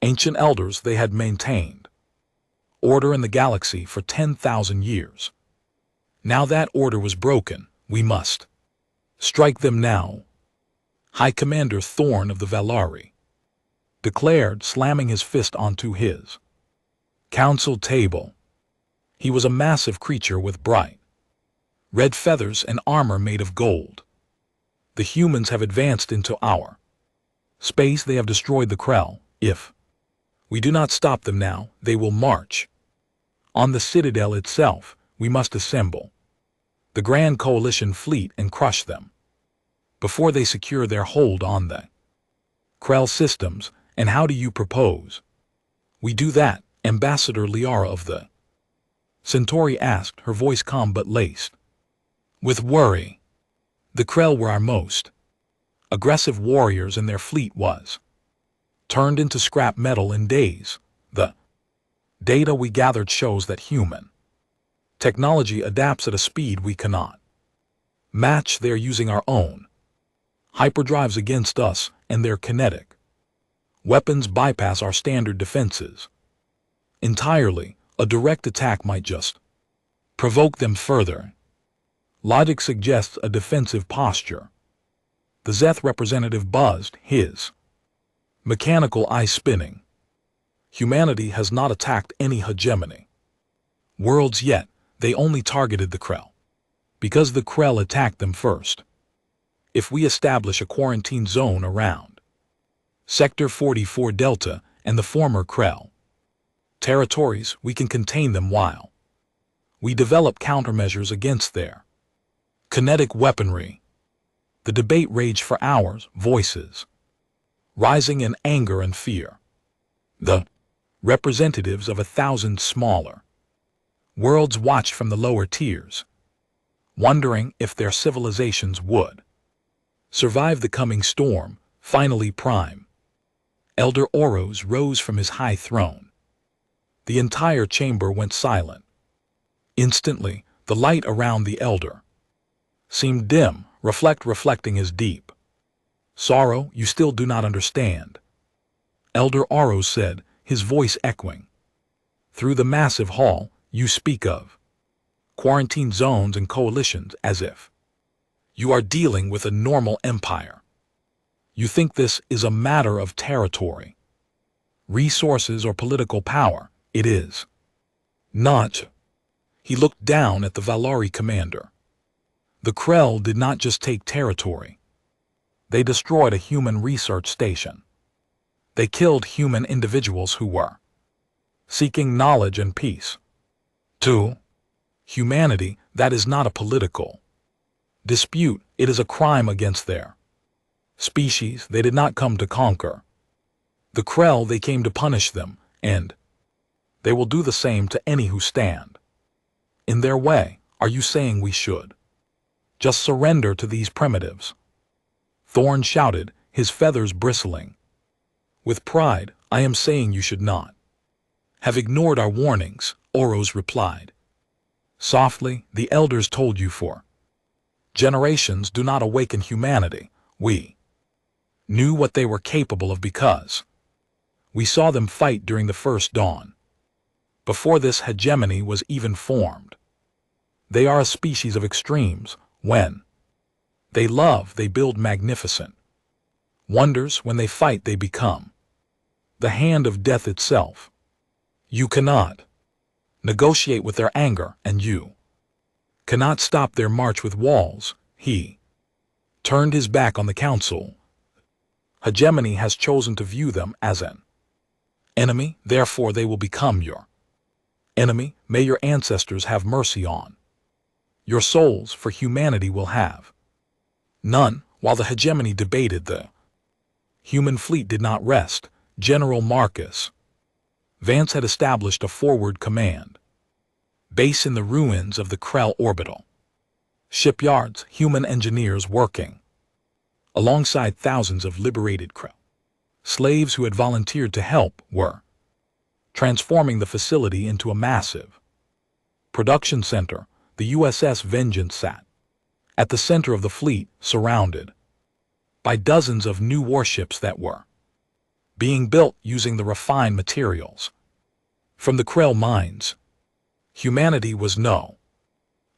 ancient elders, they had maintained order in the galaxy for 10,000 years. Now that order was broken. We must strike them now, High Commander Thorn of the Valari declared, slamming his fist onto his council table. He was a massive creature with bright red feathers and armor made of gold. The humans have advanced into our space. They have destroyed the Krell. If we do not stop them now, they will march on the Citadel itself. We must assemble the Grand Coalition fleet and crush them before they secure their hold on the Krell systems. And how do you propose we do that? Ambassador Liara of the Centauri asked, her voice calm but laced with worry. The Krell were our most aggressive warriors, and their fleet was turned into scrap metal in days. The data we gathered shows that human technology adapts at a speed we cannot match. They're using our own hyperdrives against us, and their kinetic weapons bypass our standard defenses entirely. A direct attack might just provoke them further. Logic suggests a defensive posture. The Zeth representative buzzed, his mechanical eye spinning. Humanity has not attacked any hegemony worlds yet. They only targeted the Krell because the Krell attacked them first. If we establish a quarantine zone around Sector 44 Delta and the former Krell territories, we can contain them while we develop countermeasures against their kinetic weaponry. The debate raged for hours, voices rising in anger and fear. The representatives of 1,000 smaller worlds watched from the lower tiers, wondering if their civilizations would survive the coming storm. Finally, Prime Elder Oros rose from his high throne. The entire chamber went silent. Instantly, the light around the elder seemed dim, reflecting his deep sorrow. You still do not understand, Elder Oros said, his voice echoing through the massive hall. You speak of quarantine zones and coalitions as if you are dealing with a normal empire. You think this is a matter of territory, resources, or political power. It is not. He looked down at the Valari commander. The Krell did not just take territory. They destroyed a human research station. They killed human individuals who were seeking knowledge and peace. 2. Humanity, that is not a political dispute, it is a crime against their species. They did not come to conquer the Krell, they came to punish them, and they will do the same to any who stand in their way. Are you saying we should just surrender to these primitives? Thorn shouted, his feathers bristling with pride. I am saying you should not have ignored our warnings, Oros replied. Softly, the elders told you for generations do not awaken humanity. We knew what they were capable of because we saw them fight during the first dawn. Before this hegemony was even formed. They are a species of extremes. When they love, they build magnificent wonders. When they fight, they become the hand of death itself. You cannot negotiate with their anger, and you cannot stop their march with walls. He turned his back on the council. Hegemony has chosen to view them as an enemy, therefore they will become your enemy. May your ancestors have mercy on your souls, for humanity will have none. While the hegemony debated, the human fleet did not rest. General Marcus Vance had established a forward command base in the ruins of the Krell orbital shipyards, human engineers working alongside thousands of liberated Krell slaves who had volunteered to help were transforming the facility into a massive production center. The USS Vengeance sat at the center of the fleet, surrounded by dozens of new warships that were being built using the refined materials from the Krell mines. Humanity was no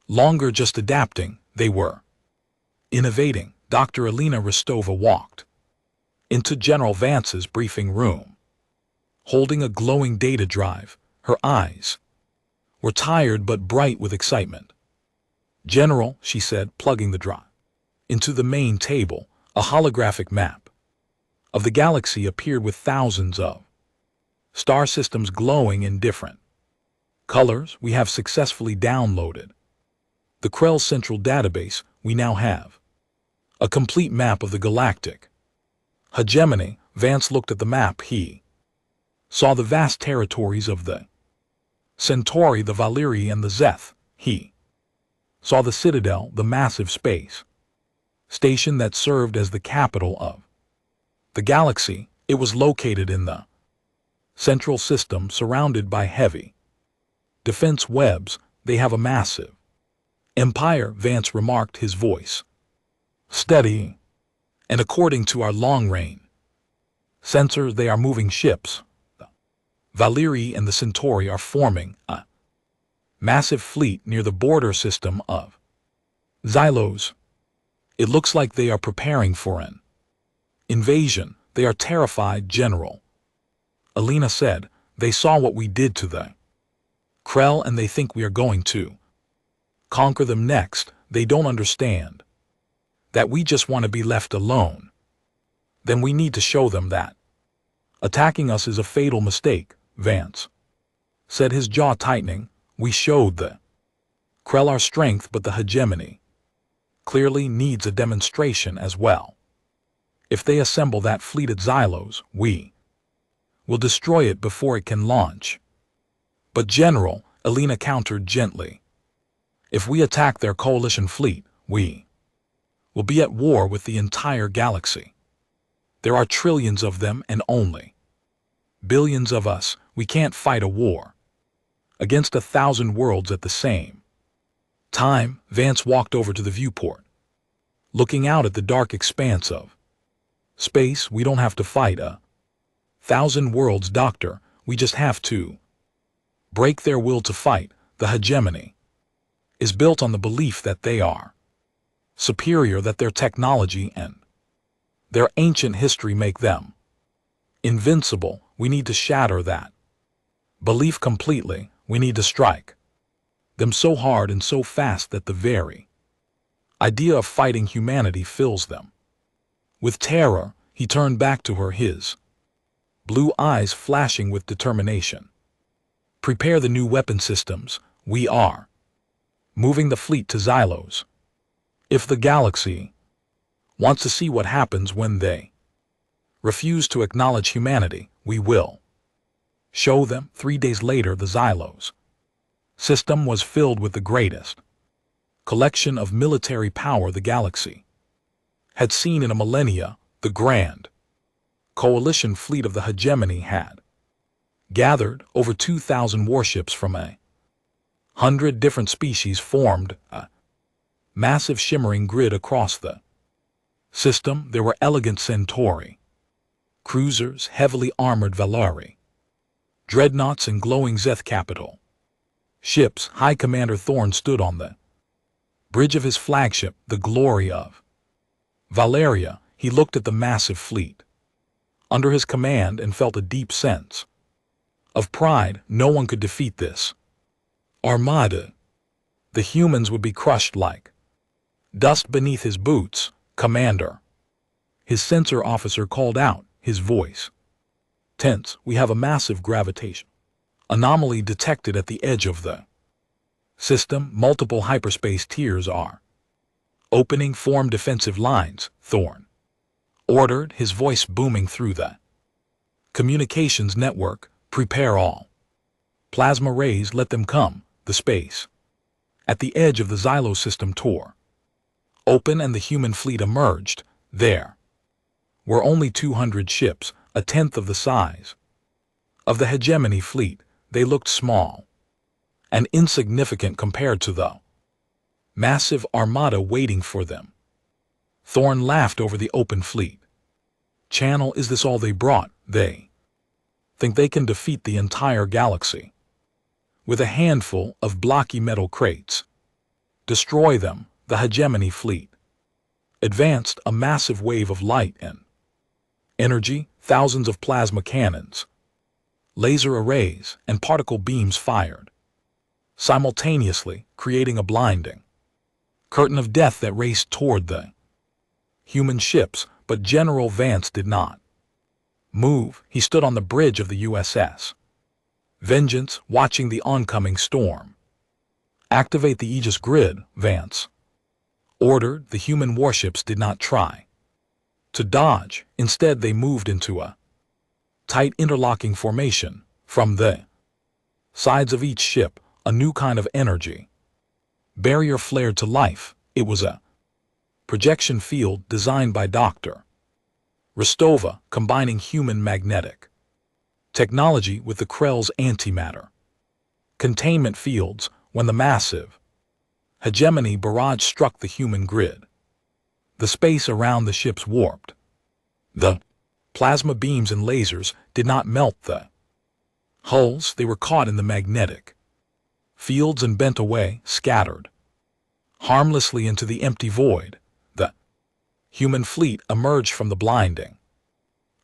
longer just adapting, they were innovating. Dr. Alina Rostova walked into General Vance's briefing room, holding a glowing data drive. Her eyes were tired but bright with excitement. General, she said, plugging the drive into the main table, a holographic map of the galaxy appeared with thousands of star systems glowing in different colors. We have successfully downloaded the Krell Central Database. We now have a complete map of the galactic hegemony. Vance looked at the map. He saw the vast territories of the Centauri, the Valyri, and the Zeth. He saw the Citadel, the massive space station that served as the capital of the galaxy. It was located in the central system, surrounded by heavy defense webs. They have a massive empire, Vance remarked, his voice steady. And according to our long-range sensors, they are moving ships. The Valyri and the Centauri are forming a massive fleet near the border system of Xylos. It looks like they are preparing for an invasion. They are terrified, General Alina said. They saw what we did to the Krell and they think we are going to conquer them next. They don't understand that we just want to be left alone. Then we need to show them that attacking us is a fatal mistake, Vance said, his jaw tightening. We showed the Krell our strength, but the hegemony clearly needs a demonstration as well. If they assemble that fleet at Xylos, we will destroy it before it can launch. But General, Alina countered gently, if we attack their coalition fleet, we will be at war with the entire galaxy. There are trillions of them and only billions of us. We can't fight a war against 1,000 worlds at the same time. Vance walked over to the viewport, looking out at the dark expanse of space. We don't have to fight 1,000 worlds, Doctor. We just have to break their will to fight. The hegemony is built on the belief that they are superior, that their technology and their ancient history make them invincible. We need to shatter that belief completely. We need to strike them so hard and so fast that the very idea of fighting humanity fills them with terror. He turned back to her, his blue eyes flashing with determination. Prepare the new weapon systems. We are moving the fleet to Xylos. If the galaxy wants to see what happens when they refuse to acknowledge humanity, we will show them. 3 days later, the Xylos system was filled with the greatest collection of military power the galaxy had seen in a millennia. The grand coalition fleet of the hegemony had gathered. Over 2,000 warships from 100 different species formed a massive shimmering grid across the system. There were elegant Centauri cruisers, heavily armored Valari dreadnoughts, and glowing Zeth capital ships. High Commander Thorn stood on the bridge of his flagship, the glory of Valeria. He looked at the massive fleet under his command and felt a deep sense of pride. No one could defeat this armada. The humans would be crushed like dust beneath his boots. Commander, his sensor officer called out, his voice tense. We have a massive gravitation anomaly detected at the edge of the system. Multiple hyperspace tiers are opening. Form defensive lines. Thorn ordered, his voice booming through the communications network. Prepare all plasma rays. Let them come. The space at the edge of the Xylos system tore open and the human fleet emerged. There were only 200 ships, a tenth of the size of the hegemony fleet. They looked small and insignificant compared to the massive armada waiting for them. Thorn laughed over the open fleet channel. Is this all they brought? They think they can defeat the entire galaxy with a handful of blocky metal crates. Destroy them. The hegemony fleet advanced. A massive wave of light and energy, thousands of plasma cannons, laser arrays, and particle beams fired simultaneously, creating a blinding curtain of death that raced toward the human ships. But General Vance did not move. He stood on the bridge of the USS Vengeance, watching the oncoming storm. Activate the Aegis grid, Vance ordered. The human warships did not try to dodge. Instead, they moved into a tight interlocking formation. From the sides of each ship, a new kind of energy barrier flared to life. It was a projection field designed by Dr. Rostova, combining human magnetic technology with the Krell's antimatter containment fields. When the massive hegemony barrage struck the human grid, the space around the ships warped. The plasma beams and lasers did not melt the hulls. They were caught in the magnetic fields and bent away, scattered harmlessly into the empty void. The human fleet emerged from the blinding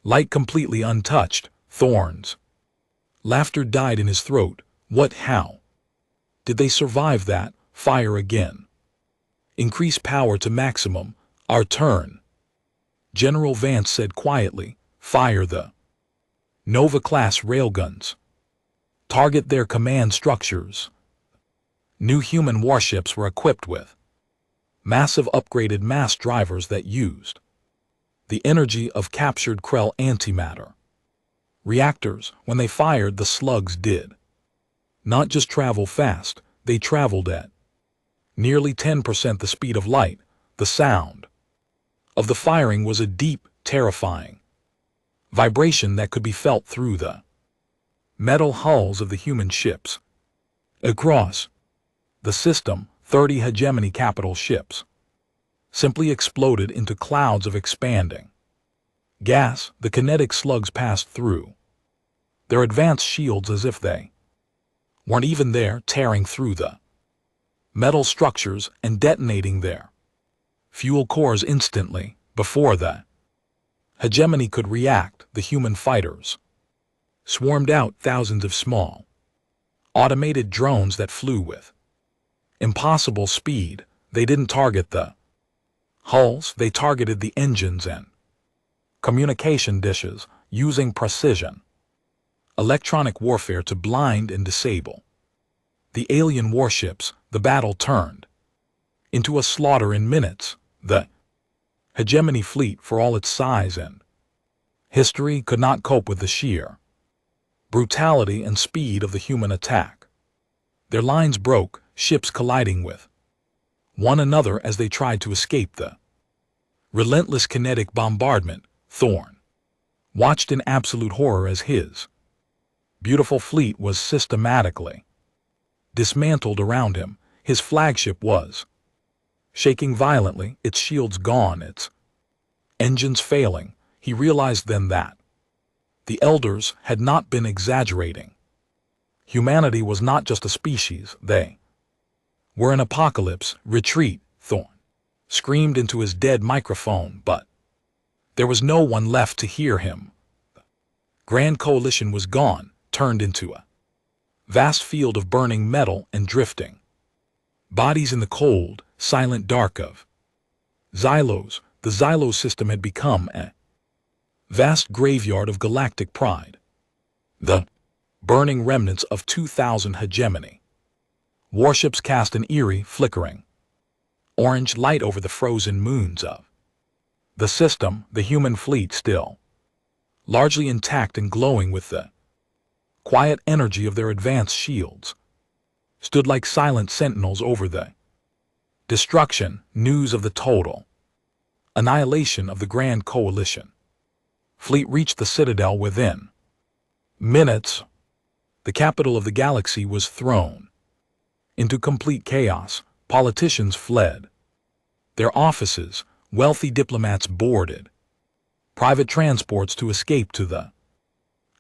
light completely untouched. Thorn's laughter died in his throat. What? How did they survive that? Fire again. Increase power to maximum. Our turn. General Vance said quietly. Fire the Nova-class railguns. Target their command structures. New human warships were equipped with massive upgraded mass drivers that used the energy of captured Krell antimatter reactors. When they fired, the slugs did not just travel fast, they traveled at nearly 10% the speed of light. The sound of the firing was a deep, terrifying vibration that could be felt through the metal hulls of the human ships. Across the system, 30 hegemony capital ships simply exploded into clouds of expanding gas. The kinetic slugs passed through their advanced shields as if they weren't even there, tearing through the metal structures and detonating their fuel cores instantly. Before the hegemony could react, the human fighters swarmed out. Thousands of small automated drones that flew with Impossible speed. They didn't target the hulls, they targeted the engines and communication dishes, using precision. Electronic warfare to blind and disable. The alien warships, the battle turned into a slaughter in minutes. The hegemony fleet, for all its size and history, could not cope with the sheer brutality and speed of the human attack. Their lines broke, ships colliding with one another as they tried to escape the relentless kinetic bombardment. Thorn watched in absolute horror as his beautiful fleet was systematically dismantled around him. His flagship was shaking violently, its shields gone, its engines failing. He realized then that the elders had not been exaggerating. Humanity was not just a species, they were an apocalypse. Retreat, Thorn screamed into his dead microphone, but there was no one left to hear him. The Grand Coalition was gone, turned into a vast field of burning metal and drifting bodies in the cold, silent dark of Xylos. The Xylos system had become a vast graveyard of galactic pride. The burning remnants of 2,000 hegemony warships cast an eerie, flickering orange light over the frozen moons of the system. The human fleet, still largely intact and glowing with the quiet energy of their advanced shields, stood like silent sentinels over the destruction. News of the total annihilation of the Grand Coalition fleet reached the Citadel within minutes. The capital of the galaxy was thrown into complete chaos. Politicians fled their offices, wealthy diplomats boarded private transports to escape to the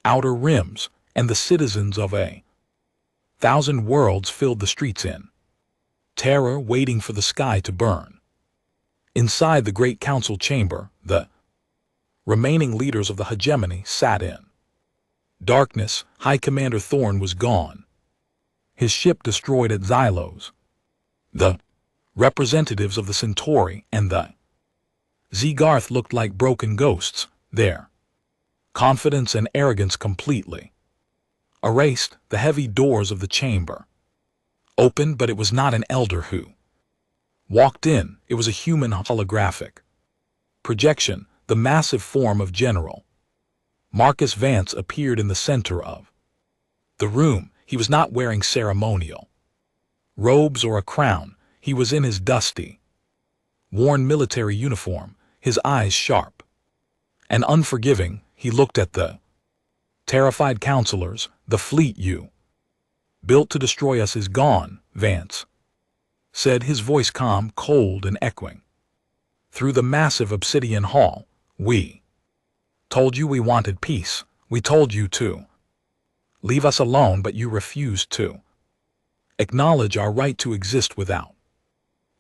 outer rims, and the citizens of 1,000 worlds filled the streets in terror, waiting for the sky to burn. Inside the great council chamber, the remaining leaders of the hegemony sat in darkness. High Commander Thorn was gone, his ship destroyed at Xylos. The representatives of the Centauri and the Zegarth looked like broken ghosts, their confidence and arrogance completely erased. The heavy doors of the chamber opened, but it was not an elder who walked in. It was a human holographic projection. The massive form of General Marcus Vance appeared in the center of the room. He was not wearing ceremonial robes or a crown. He was in his dusty, worn military uniform, his eyes sharp and unforgiving. He looked at the terrified counselors. The fleet you built to destroy us is gone, Vance said, his voice calm, cold, and echoing through the massive obsidian hall. We told you we wanted peace. We told you to leave us alone, but you refused to acknowledge our right to exist without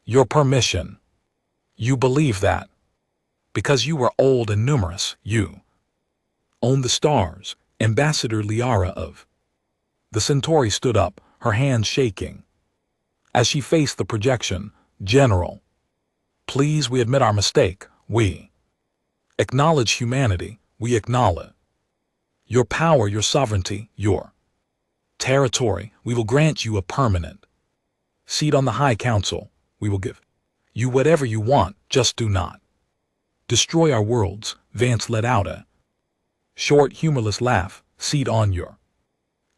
your permission. You believe that because you were old and numerous, you owned the stars. Ambassador Liara of the Centauri stood up, her hands shaking as she faced the projection. General, please, we admit our mistake. We acknowledge humanity. We acknowledge your power, your sovereignty, your territory. We will grant you a permanent seat on the High Council. We will give you whatever you want, just do not destroy our worlds. Vance let out a short, humorless laugh. Seat on your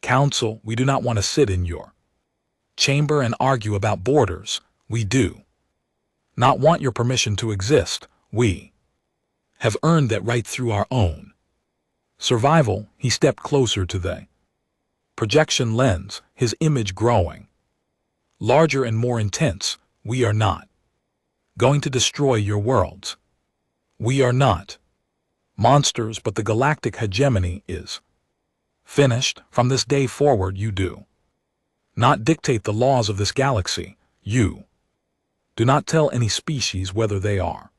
council. We do not want to sit in your chamber and argue about borders. We do not want your permission to exist. We have earned that right through our own survival. He stepped closer to the projection lens, his image growing larger and more intense. We are not going to destroy your worlds. We are not monsters, but the galactic hegemony is finished. From this day forward, you do not dictate the laws of this galaxy. You do not tell any species whether they are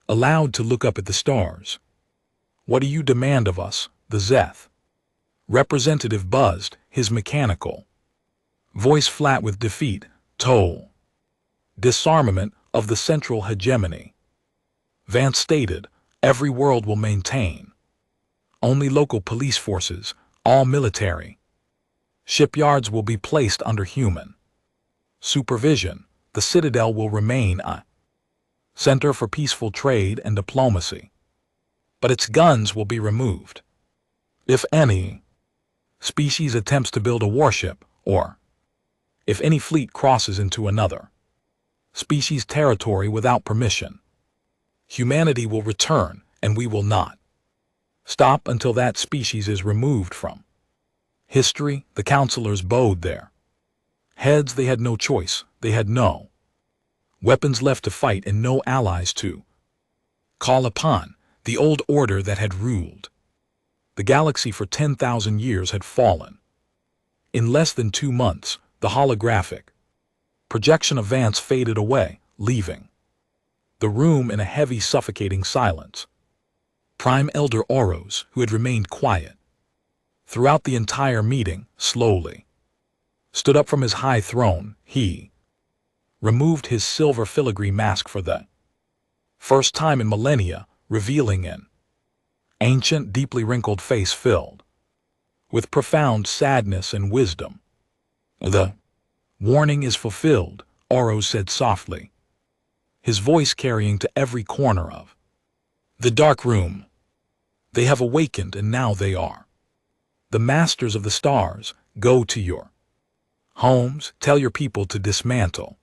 allowed to look up at the stars. What do you demand of us? The Zeth representative buzzed, his mechanical voice flat with defeat. Toll. Disarmament of the central hegemony. Vance stated, every world will maintain. Only local police forces, all military. Shipyards will be placed under human supervision. The Citadel will remain a center for peaceful trade and diplomacy. But its guns will be removed. If any species attempts to build a warship, or if any fleet crosses into another species' territory without permission, humanity will return, and we will not stop until that species is removed from history. The counselors bowed their heads. They had no choice. They had no weapons left to fight and no allies to call upon. The old order that had ruled the galaxy for 10,000 years had fallen. In less than 2 months, the holographic projection of Vance faded away, leaving the room in a heavy, suffocating silence. Prime Elder Oros, who had remained quiet throughout the entire meeting, slowly stood up from his high throne. He removed his silver filigree mask for the first time in millennia, revealing an ancient, deeply wrinkled face filled with profound sadness and wisdom. The warning is fulfilled, Oros said softly, his voice carrying to every corner of the dark room. They have awakened, and now they are the masters of the stars. Go to your homes, tell your people to dismantle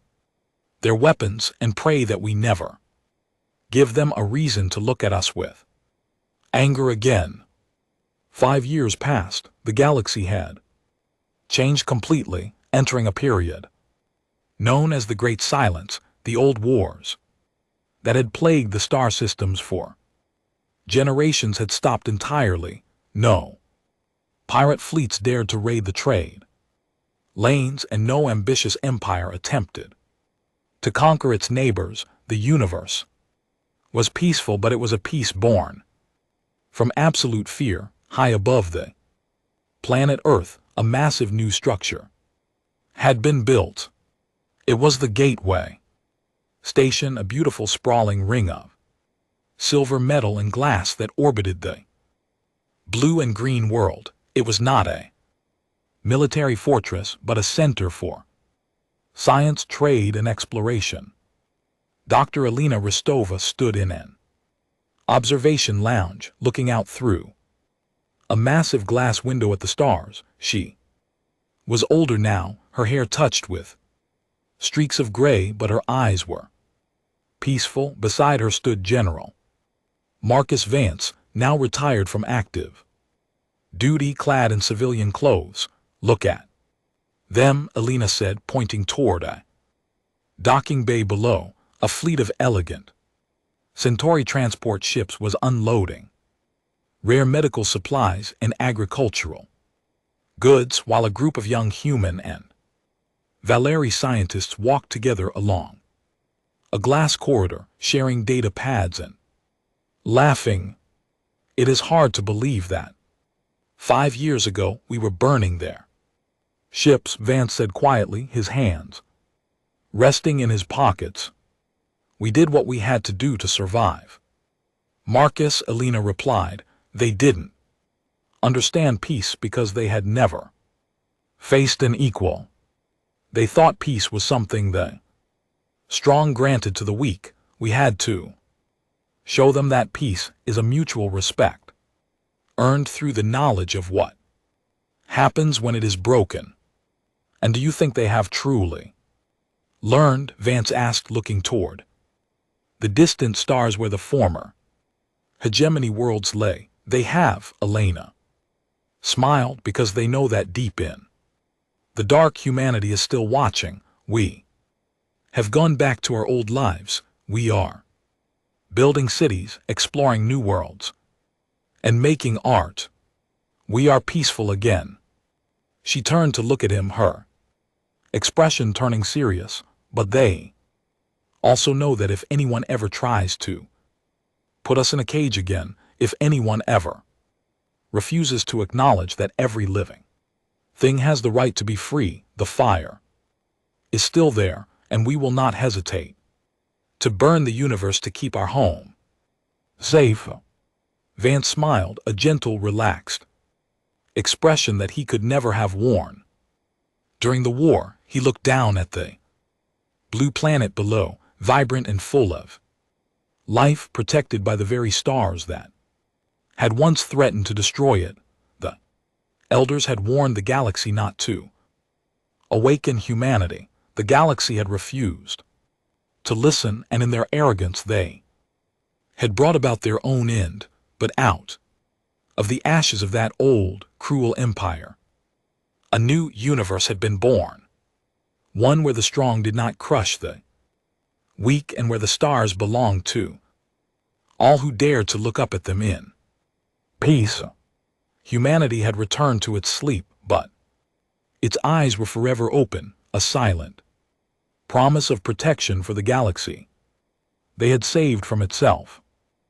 their weapons, and pray that we never give them a reason to look at us with anger again. 5 years passed. The galaxy had changed completely, entering a period known as the Great Silence. The old wars that had plagued the star systems for generations had stopped entirely. No pirate fleets dared to raid the trade lanes, and no ambitious empire attempted to conquer its neighbors. The universe was peaceful, but it was a peace born from absolute fear. High above the planet Earth, a massive new structure had been built. It was the Gateway Station, a beautiful sprawling ring of silver, metal, and glass that orbited the blue and green world. It was not a military fortress, but a center for science, trade, and exploration. Dr. Alina Rostova stood in an observation lounge, looking out through a massive glass window at the stars. She was older now, her hair touched with streaks of gray, but her eyes were peaceful. Beside her stood General Marcus Vance, now retired from active duty, clad in civilian clothes. Look at them, Alina said, pointing toward a docking bay below. A fleet of elegant Centauri transport ships was unloading rare medical supplies and agricultural goods, while a group of young human and Valeri scientists walked together along a glass corridor, sharing data pads and laughing. It is hard to believe that 5 years ago we were burning their ships, Vance said quietly, his hands resting in his pockets. We did what we had to do to survive. Marcus, Alina replied. They didn't understand peace because they had never faced an equal. They thought peace was something the strong granted to the weak. We had to show them that peace is a mutual respect, earned through the knowledge of what happens when it is broken. And do you think they have truly learned? Vance asked, looking toward the distant stars where the former hegemony worlds lay. They have, Elena smiled, because they know that deep in the dark humanity is still watching. We have gone back to our old lives. We are building cities, exploring new worlds, and making art. We are peaceful again. She turned to look at him, her expression turning serious. But they also know that if anyone ever tries to put us in a cage again, if anyone ever refuses to acknowledge that every living thing has the right to be free, the fire is still there, and we will not hesitate to burn the universe to keep our home safe. Vance smiled, a gentle, relaxed expression that he could never have worn. During the war, he looked down at the blue planet below, vibrant and full of life, protected by the very stars that had once threatened to destroy it. The elders had warned the galaxy not to awaken humanity. The galaxy had refused to listen, and in their arrogance they had brought about their own end. But out of the ashes of that old, cruel empire, a new universe had been born. One where the strong did not crush the weak, and where the stars belonged to all who dared to look up at them in peace. Humanity had returned to its sleep, but its eyes were forever open, a silent promise of protection for the galaxy they had saved from itself.